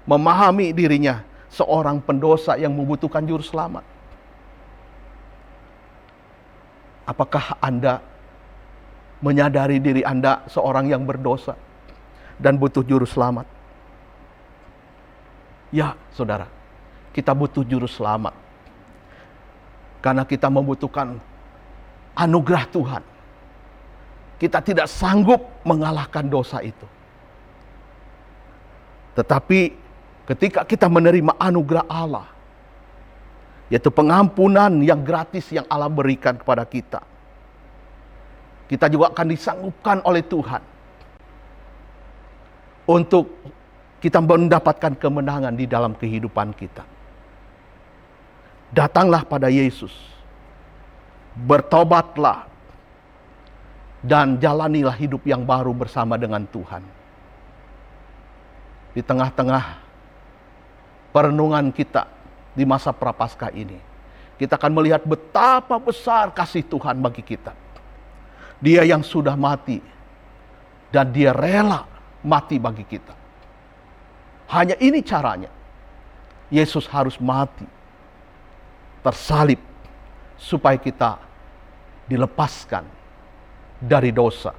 memahami dirinya seorang pendosa yang membutuhkan juru selamat. Apakah Anda menyadari diri Anda seorang yang berdosa dan butuh juru selamat? Ya, saudara, kita butuh juru selamat. Karena kita membutuhkan anugerah Tuhan. Kita tidak sanggup mengalahkan dosa itu. Tetapi ketika kita menerima anugerah Allah, yaitu pengampunan yang gratis yang Allah berikan kepada kita, kita juga akan disanggupkan oleh Tuhan untuk kita mendapatkan kemenangan di dalam kehidupan kita. Datanglah pada Yesus, bertobatlah, dan jalanilah hidup yang baru bersama dengan Tuhan. Di tengah-tengah perenungan kita di masa Prapaskah ini, kita akan melihat betapa besar kasih Tuhan bagi kita. Dia yang sudah mati dan dia rela mati bagi kita. Hanya ini caranya. Yesus harus mati, tersalib, supaya kita dilepaskan dari dosa.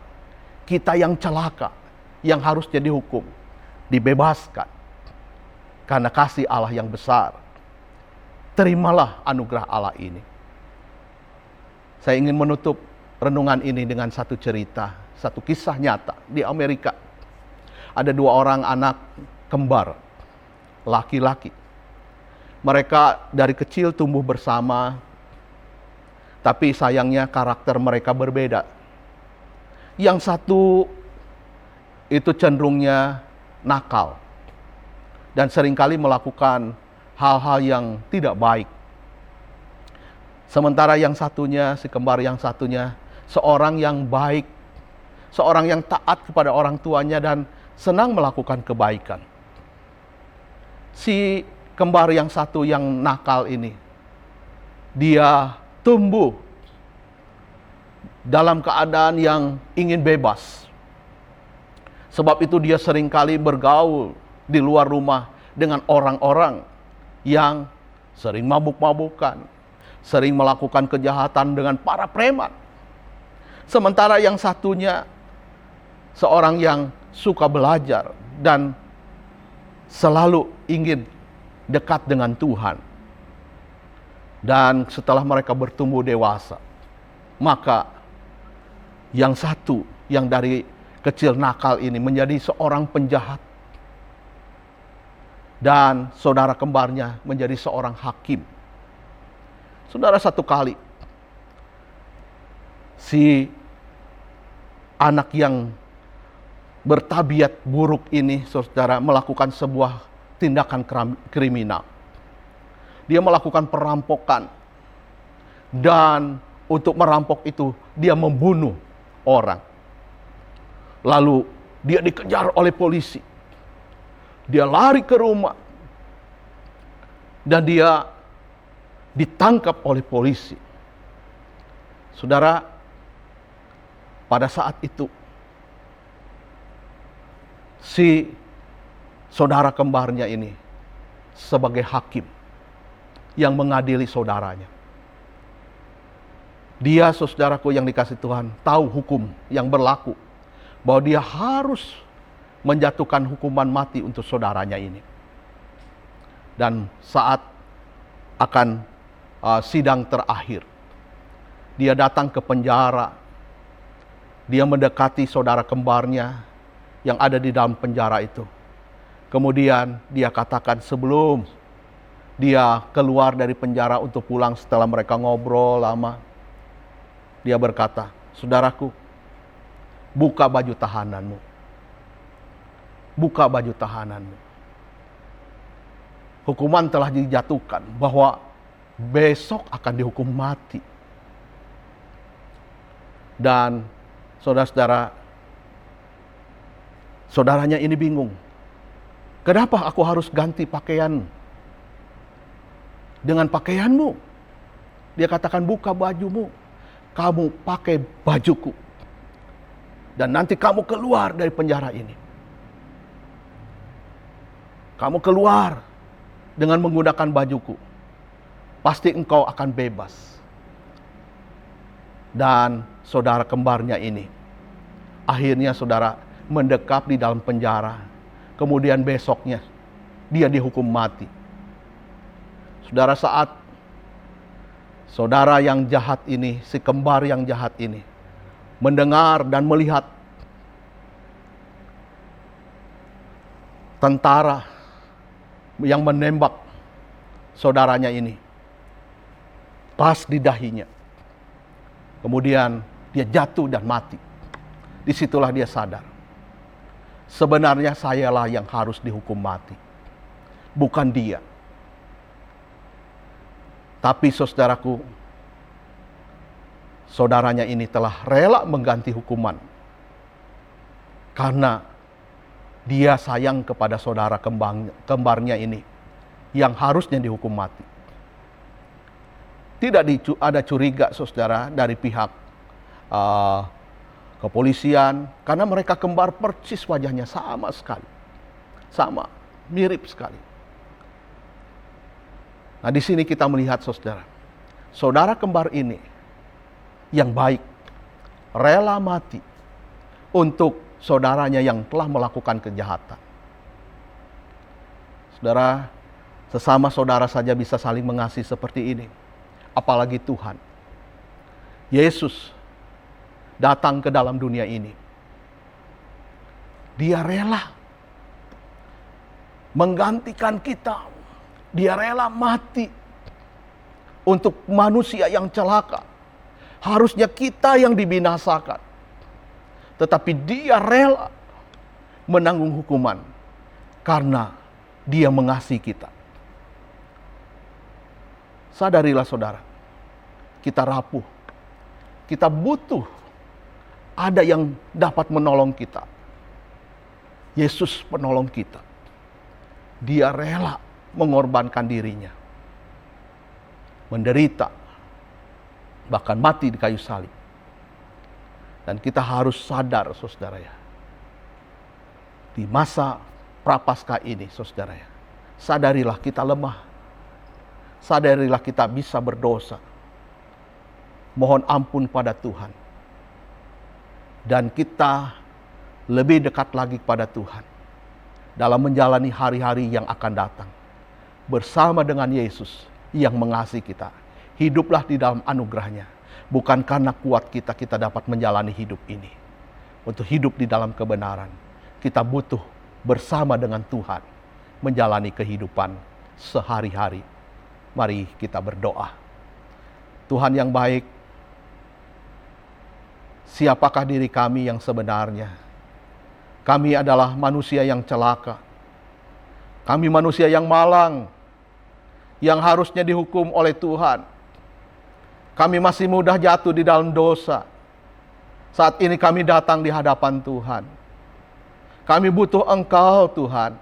Kita yang celaka, yang harusnya dihukum, dibebaskan karena kasih Allah yang besar. Terimalah anugerah Allah ini. Saya ingin menutup renungan ini dengan satu cerita, satu kisah nyata di Amerika. Ada 2 orang anak kembar, laki-laki. Mereka dari kecil tumbuh bersama, tapi sayangnya karakter mereka berbeda. Yang satu itu cenderungnya nakal dan seringkali melakukan hal-hal yang tidak baik. Sementara yang satunya, si kembar yang satunya, seorang yang baik, seorang yang taat kepada orang tuanya dan senang melakukan kebaikan. Si kembar yang satu yang nakal ini, dia tumbuh dalam keadaan yang ingin bebas. Sebab itu dia seringkali bergaul di luar rumah dengan orang-orang yang sering mabuk-mabukan, sering melakukan kejahatan dengan para preman. Sementara yang satunya seorang yang suka belajar dan selalu ingin dekat dengan Tuhan. Dan setelah mereka bertumbuh dewasa, maka yang satu yang dari kecil nakal ini menjadi seorang penjahat. Dan saudara kembarnya menjadi seorang hakim. Saudara, satu kali si anak yang bertabiat buruk ini, saudara, melakukan sebuah tindakan kriminal. Dia melakukan perampokan. Dan untuk merampok itu dia membunuh orang. Lalu dia dikejar oleh polisi. Dia lari ke rumah. Dan dia ditangkap oleh polisi. Saudara, pada saat itu si saudara kembarnya ini sebagai hakim yang mengadili saudaranya. Dia, saudaraku yang dikasih Tuhan, tahu hukum yang berlaku, bahwa dia harus menjatuhkan hukuman mati untuk saudaranya ini. Dan saat akan sidang terakhir, dia datang ke penjara. Dia mendekati saudara kembarnya yang ada di dalam penjara itu. Kemudian dia katakan sebelum dia keluar dari penjara untuk pulang setelah mereka ngobrol lama, dia berkata, "Saudaraku, buka baju tahananmu. Buka baju tahananmu. Hukuman telah dijatuhkan bahwa besok akan dihukum mati." Dan saudara-saudara, saudaranya ini bingung. Kenapa aku harus ganti pakaian dengan pakaianmu? Dia katakan, buka bajumu. Kamu pakai bajuku. Dan nanti kamu keluar dari penjara ini. Kamu keluar dengan menggunakan bajuku. Pasti engkau akan bebas. Dan saudara kembarnya ini, akhirnya saudara mendekap di dalam penjara. Kemudian besoknya dia dihukum mati. Saudara, saat saudara yang jahat ini, si kembar yang jahat ini, mendengar dan melihat tentara yang menembak saudaranya ini pas di dahinya, kemudian dia jatuh dan mati. Disitulah dia sadar, sebenarnya sayalah yang harus dihukum mati, bukan dia. Tapi saudaraku, saudaranya ini telah rela mengganti hukuman karena dia sayang kepada saudara kembarnya ini. yang harusnya dihukum mati. Tidak ada curiga, saudara, dari pihak kepolisian, karena mereka kembar persis, wajahnya sama sekali. Sama, mirip sekali. Nah, di sini kita melihat, saudara kembar ini yang baik, rela mati untuk saudaranya yang telah melakukan kejahatan. Saudara, sesama saudara saja bisa saling mengasihi seperti ini. Apalagi Tuhan. Yesus datang ke dalam dunia ini. Dia rela menggantikan kita. Dia rela mati untuk manusia yang celaka. Harusnya kita yang dibinasakan. Tetapi dia rela menanggung hukuman karena dia mengasihi kita. Sadarilah saudara, kita rapuh, kita butuh ada yang dapat menolong kita. Yesus penolong kita. Dia rela mengorbankan dirinya, menderita, bahkan mati di kayu salib. Dan kita harus sadar, saudara ya, di masa prapaskah ini, saudara ya, sadarilah kita lemah. Sadarilah kita bisa berdosa. Mohon ampun pada Tuhan. Dan kita lebih dekat lagi kepada Tuhan dalam menjalani hari-hari yang akan datang. Bersama dengan Yesus yang mengasihi kita. Hiduplah di dalam anugerahnya. Bukan karena kuat kita dapat menjalani hidup ini. Untuk hidup di dalam kebenaran, kita butuh bersama dengan Tuhan menjalani kehidupan sehari-hari. Mari kita berdoa. Tuhan yang baik, siapakah diri kami yang sebenarnya? Kami adalah manusia yang celaka. Kami manusia yang malang, yang harusnya dihukum oleh Tuhan. Kami masih mudah jatuh di dalam dosa. Saat ini kami datang di hadapan Tuhan. Kami butuh Engkau, Tuhan.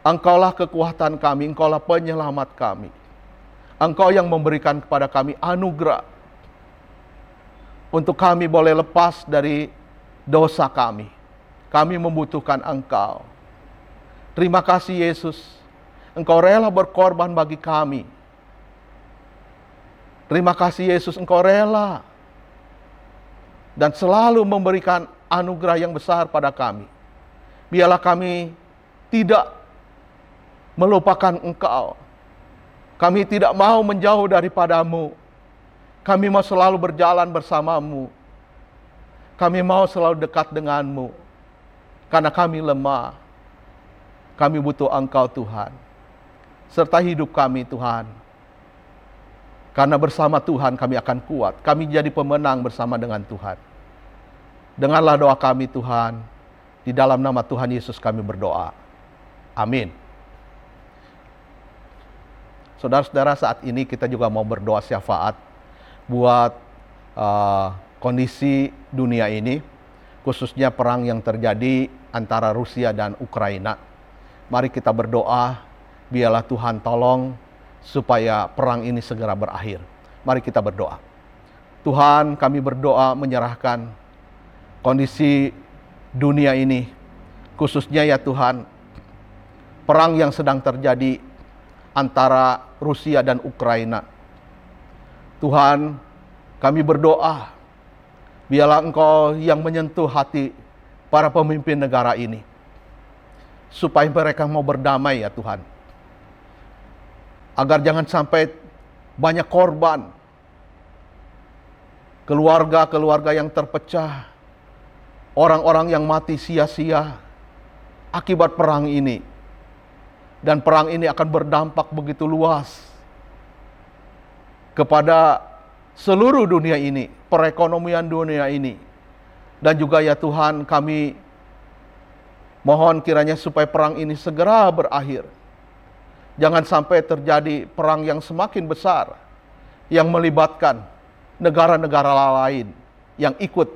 Engkaulah kekuatan kami, Engkaulah penyelamat kami. Engkau yang memberikan kepada kami anugerah untuk kami boleh lepas dari dosa kami. Kami membutuhkan Engkau. Terima kasih Yesus, Engkau rela berkorban bagi kami. Terima kasih Yesus, Engkau rela dan selalu memberikan anugerah yang besar pada kami. Biarlah kami tidak melupakan Engkau. Kami tidak mau menjauh daripada-Mu. Kami mau selalu berjalan bersama-Mu. Kami mau selalu dekat dengan-Mu. Karena kami lemah. Kami butuh Engkau Tuhan. Serta hidup kami Tuhan. Karena bersama Tuhan kami akan kuat. Kami jadi pemenang bersama dengan Tuhan. Dengarlah doa kami Tuhan. Di dalam nama Tuhan Yesus kami berdoa. Amin. Saudara-saudara, saat ini kita juga mau berdoa syafaat buat kondisi dunia ini, khususnya perang yang terjadi antara Rusia dan Ukraina. Mari kita berdoa, biarlah Tuhan tolong supaya perang ini segera berakhir. Mari kita berdoa. Tuhan, kami berdoa menyerahkan kondisi dunia ini, khususnya ya Tuhan, perang yang sedang terjadi antara Rusia dan Ukraina. Tuhan, kami berdoa, biarlah Engkau yang menyentuh hati para pemimpin negara ini, supaya mereka mau berdamai ya Tuhan. Agar jangan sampai banyak korban, keluarga-keluarga yang terpecah, orang-orang yang mati sia-sia akibat perang ini. Dan perang ini akan berdampak begitu luas kepada seluruh dunia ini, perekonomian dunia ini. Dan juga ya Tuhan, kami mohon kiranya supaya perang ini segera berakhir. Jangan sampai terjadi perang yang semakin besar, yang melibatkan negara-negara lain yang ikut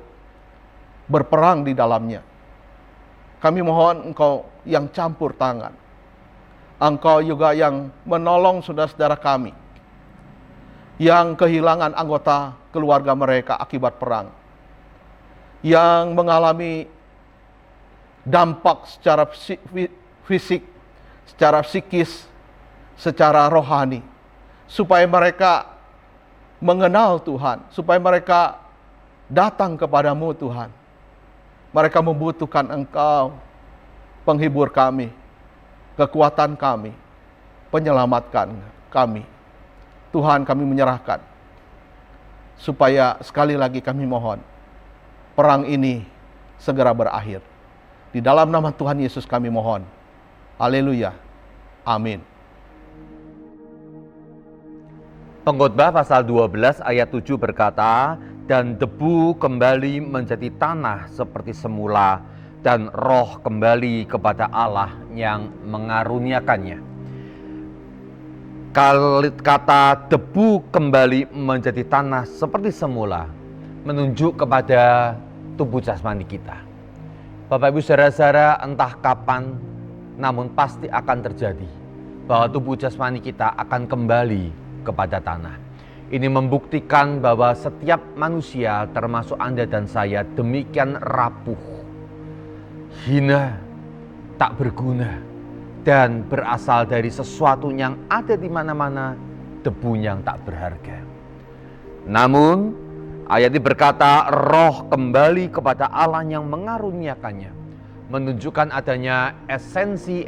berperang di dalamnya. Kami mohon Engkau yang campur tangan. Engkau juga yang menolong saudara-saudara kami yang kehilangan anggota keluarga mereka akibat perang, yang mengalami dampak secara fisik, secara psikis, secara rohani, supaya mereka mengenal Tuhan, supaya mereka datang kepadamu Tuhan. Mereka membutuhkan Engkau, penghibur kami, kekuatan kami, penyelamatkan kami. Tuhan, kami menyerahkan, supaya sekali lagi kami mohon, perang ini segera berakhir. Di dalam nama Tuhan Yesus kami mohon. Haleluya. Amin. Pengkhotbah pasal 12 ayat 7 berkata, dan debu kembali menjadi tanah seperti semula, dan roh kembali kepada Allah yang mengaruniakannya. Kata debu kembali menjadi tanah seperti semula menunjuk kepada tubuh jasmani kita. Bapak Ibu saudara-saudara, entah kapan, namun pasti akan terjadi bahwa tubuh jasmani kita akan kembali kepada tanah. Ini membuktikan bahwa setiap manusia, termasuk Anda dan saya, demikian rapuh, hina, tak berguna, dan berasal dari sesuatu yang ada di mana-mana, debu yang tak berharga. Namun, ayat ini berkata, roh kembali kepada Allah yang mengaruniakannya, menunjukkan adanya esensi,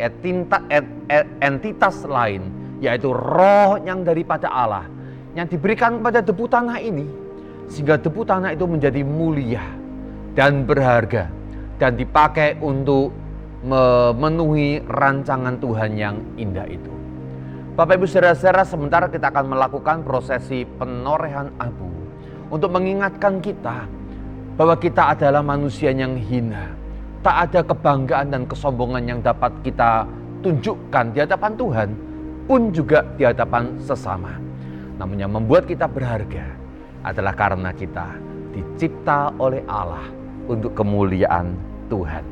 entitas lain, yaitu roh yang daripada Allah, yang diberikan kepada debu tanah ini, sehingga debu tanah itu menjadi mulia dan berharga, dan dipakai untuk memenuhi rancangan Tuhan yang indah itu. Bapak Ibu saudara-saudara, sementara kita akan melakukan prosesi penorehan abu, untuk mengingatkan kita bahwa kita adalah manusia yang hina. Tak ada kebanggaan dan kesombongan yang dapat kita tunjukkan di hadapan Tuhan, pun juga di hadapan sesama. Namun yang membuat kita berharga adalah karena kita dicipta oleh Allah untuk kemuliaan Tuhan.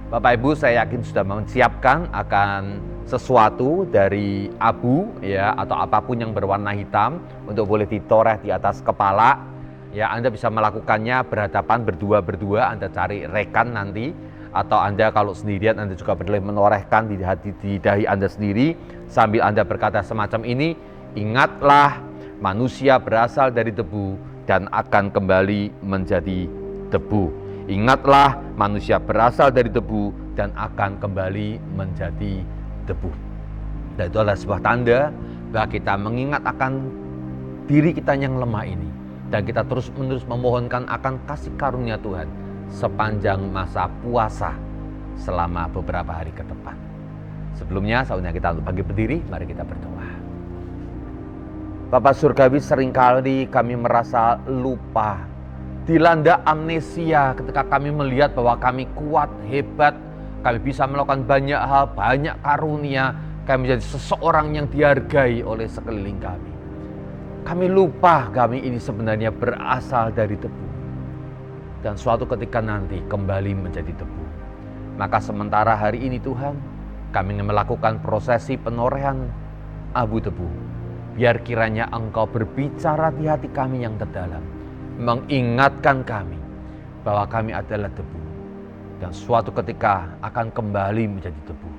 Bapak Ibu, saya yakin sudah menyiapkan akan sesuatu dari abu, ya, atau apapun yang berwarna hitam untuk boleh ditoreh di atas kepala. Ya, Anda bisa melakukannya berhadapan berdua-berdua, Anda cari rekan nanti, atau Anda kalau sendirian Anda juga boleh menorehkan di dahi Anda sendiri sambil Anda berkata semacam ini, ingatlah manusia berasal dari debu dan akan kembali menjadi debu. Ingatlah manusia berasal dari debu dan akan kembali menjadi debu. Dan itu adalah sebuah tanda bahwa kita mengingat akan diri kita yang lemah ini. Dan kita terus-menerus memohonkan akan kasih karunia Tuhan sepanjang masa puasa selama beberapa hari ke depan. Sebelumnya, saatnya kita untuk bangkit berdiri, mari kita berdoa. Bapak Surgawi, seringkali kami merasa lupa, dilanda amnesia ketika kami melihat bahwa kami kuat, hebat, kami bisa melakukan banyak hal, banyak karunia, kami menjadi seseorang yang dihargai oleh sekeliling kami. Kami lupa kami ini sebenarnya berasal dari debu, dan suatu ketika nanti kembali menjadi debu. Maka sementara hari ini Tuhan, kami ingin melakukan prosesi penorehan abu debu. Biar kiranya Engkau berbicara di hati kami yang terdalam, mengingatkan kami bahwa kami adalah debu, dan suatu ketika akan kembali menjadi debu.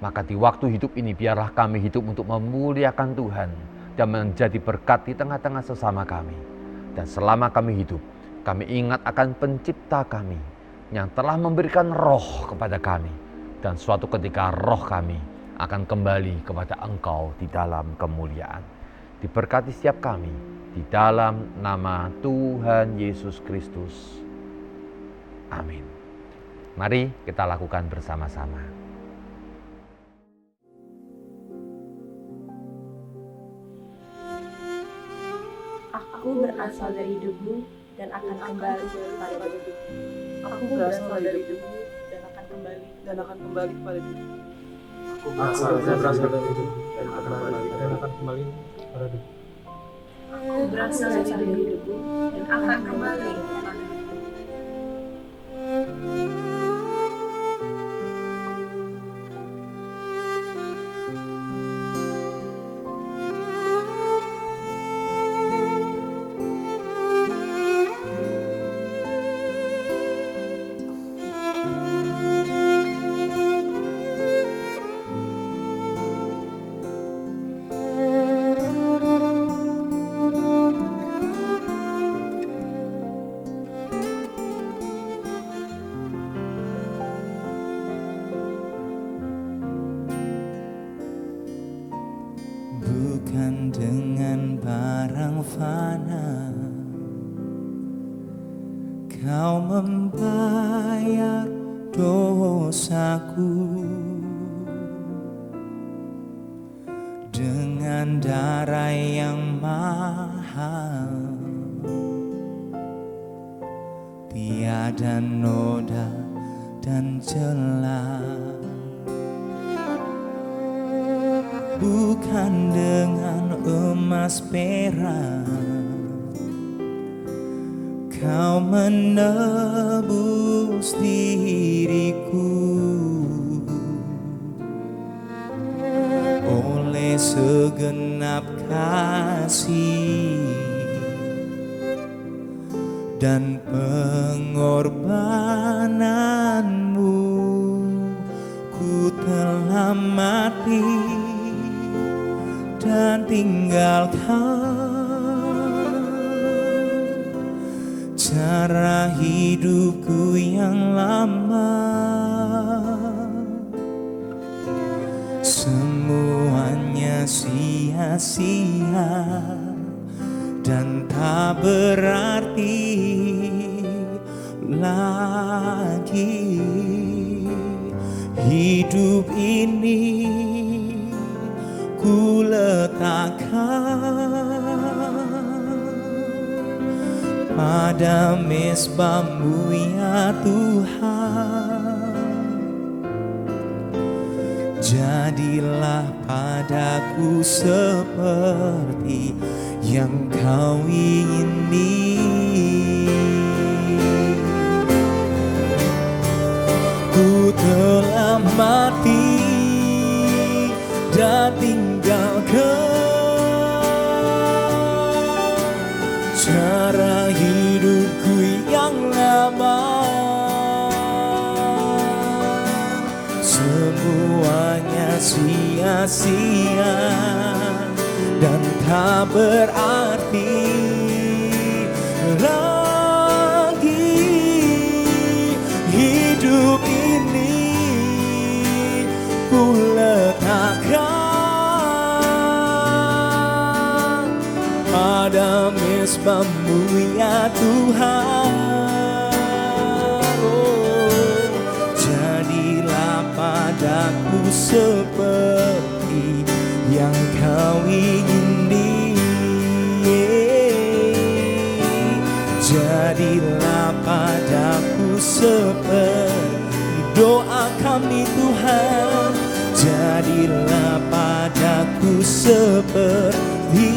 Maka di waktu hidup ini biarlah kami hidup untuk memuliakan Tuhan dan menjadi berkat di tengah-tengah sesama kami. Dan selama kami hidup, kami ingat akan pencipta kami yang telah memberikan roh kepada kami, dan suatu ketika roh kami akan kembali kepada Engkau di dalam kemuliaan. Diberkati setiap kami di dalam nama Tuhan Yesus Kristus. Amin. Mari kita lakukan bersama-sama. Aku berasal dari debu dan akan kembali kepada debu. Aku berasal dari debu dan akan kembali kepada debu. Aku berasal dari debu dan akan kembali pada debu. Aku berasal dari debu dan akan kembali kepada debu. mana Kau membayar dosaku dengan darah yang mahal, tiada noda dan celah. Bukan dengan emas perak Kau menebus diriku, oleh segenap kasih dan pengorbananmu, ku telah mati dan tinggalkan cara hidupku yang lama. Semuanya sia-sia dan tak berarti lagi. Hidup ini ku letakkan pada mezbah-Mu ya Tuhan. Jadilah padaku seperti yang Kau ingini. Ku telah mati dan tinggalkan cara hidupku yang lama. Semuanya sia-sia dan tak berarti lagi. Hidup ini ku letakkan pada mezbah-Mu ya Tuhan. Oh, jadilah padaku seperti yang Kau ingini. Jadilah padaku seperti doa kami Tuhan. Jadilah padaku seperti,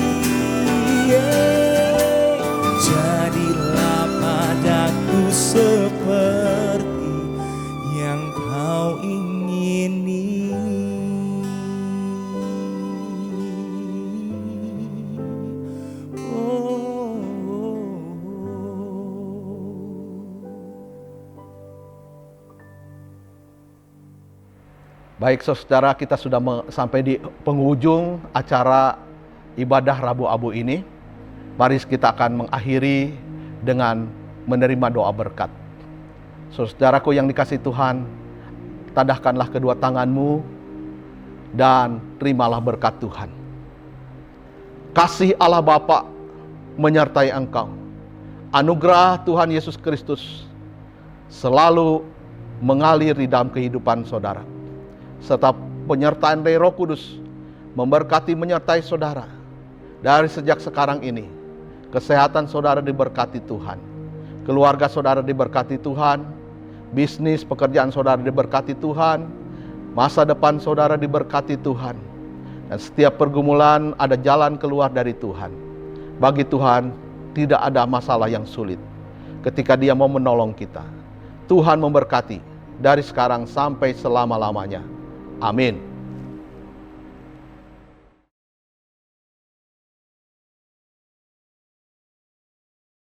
jadilah padaku seperti yang Kau ingini. Baik saudara, kita sudah sampai di penghujung acara ibadah Rabu Abu ini. Mari kita akan mengakhiri dengan menerima doa berkat. Saudaraku yang dikasihi Tuhan, tadahkanlah kedua tanganmu dan terimalah berkat Tuhan. Kasih Allah Bapa menyertai engkau. Anugerah Tuhan Yesus Kristus selalu mengalir di dalam kehidupan saudara. Serta penyertaan dari Roh Kudus memberkati menyertai saudara. Dari sejak sekarang ini, kesehatan saudara diberkati Tuhan. Keluarga saudara diberkati Tuhan. Bisnis, pekerjaan saudara diberkati Tuhan. Masa depan saudara diberkati Tuhan. Dan setiap pergumulan ada jalan keluar dari Tuhan. Bagi Tuhan, tidak ada masalah yang sulit ketika Dia mau menolong kita. Tuhan memberkati dari sekarang sampai selama-lamanya. Amin.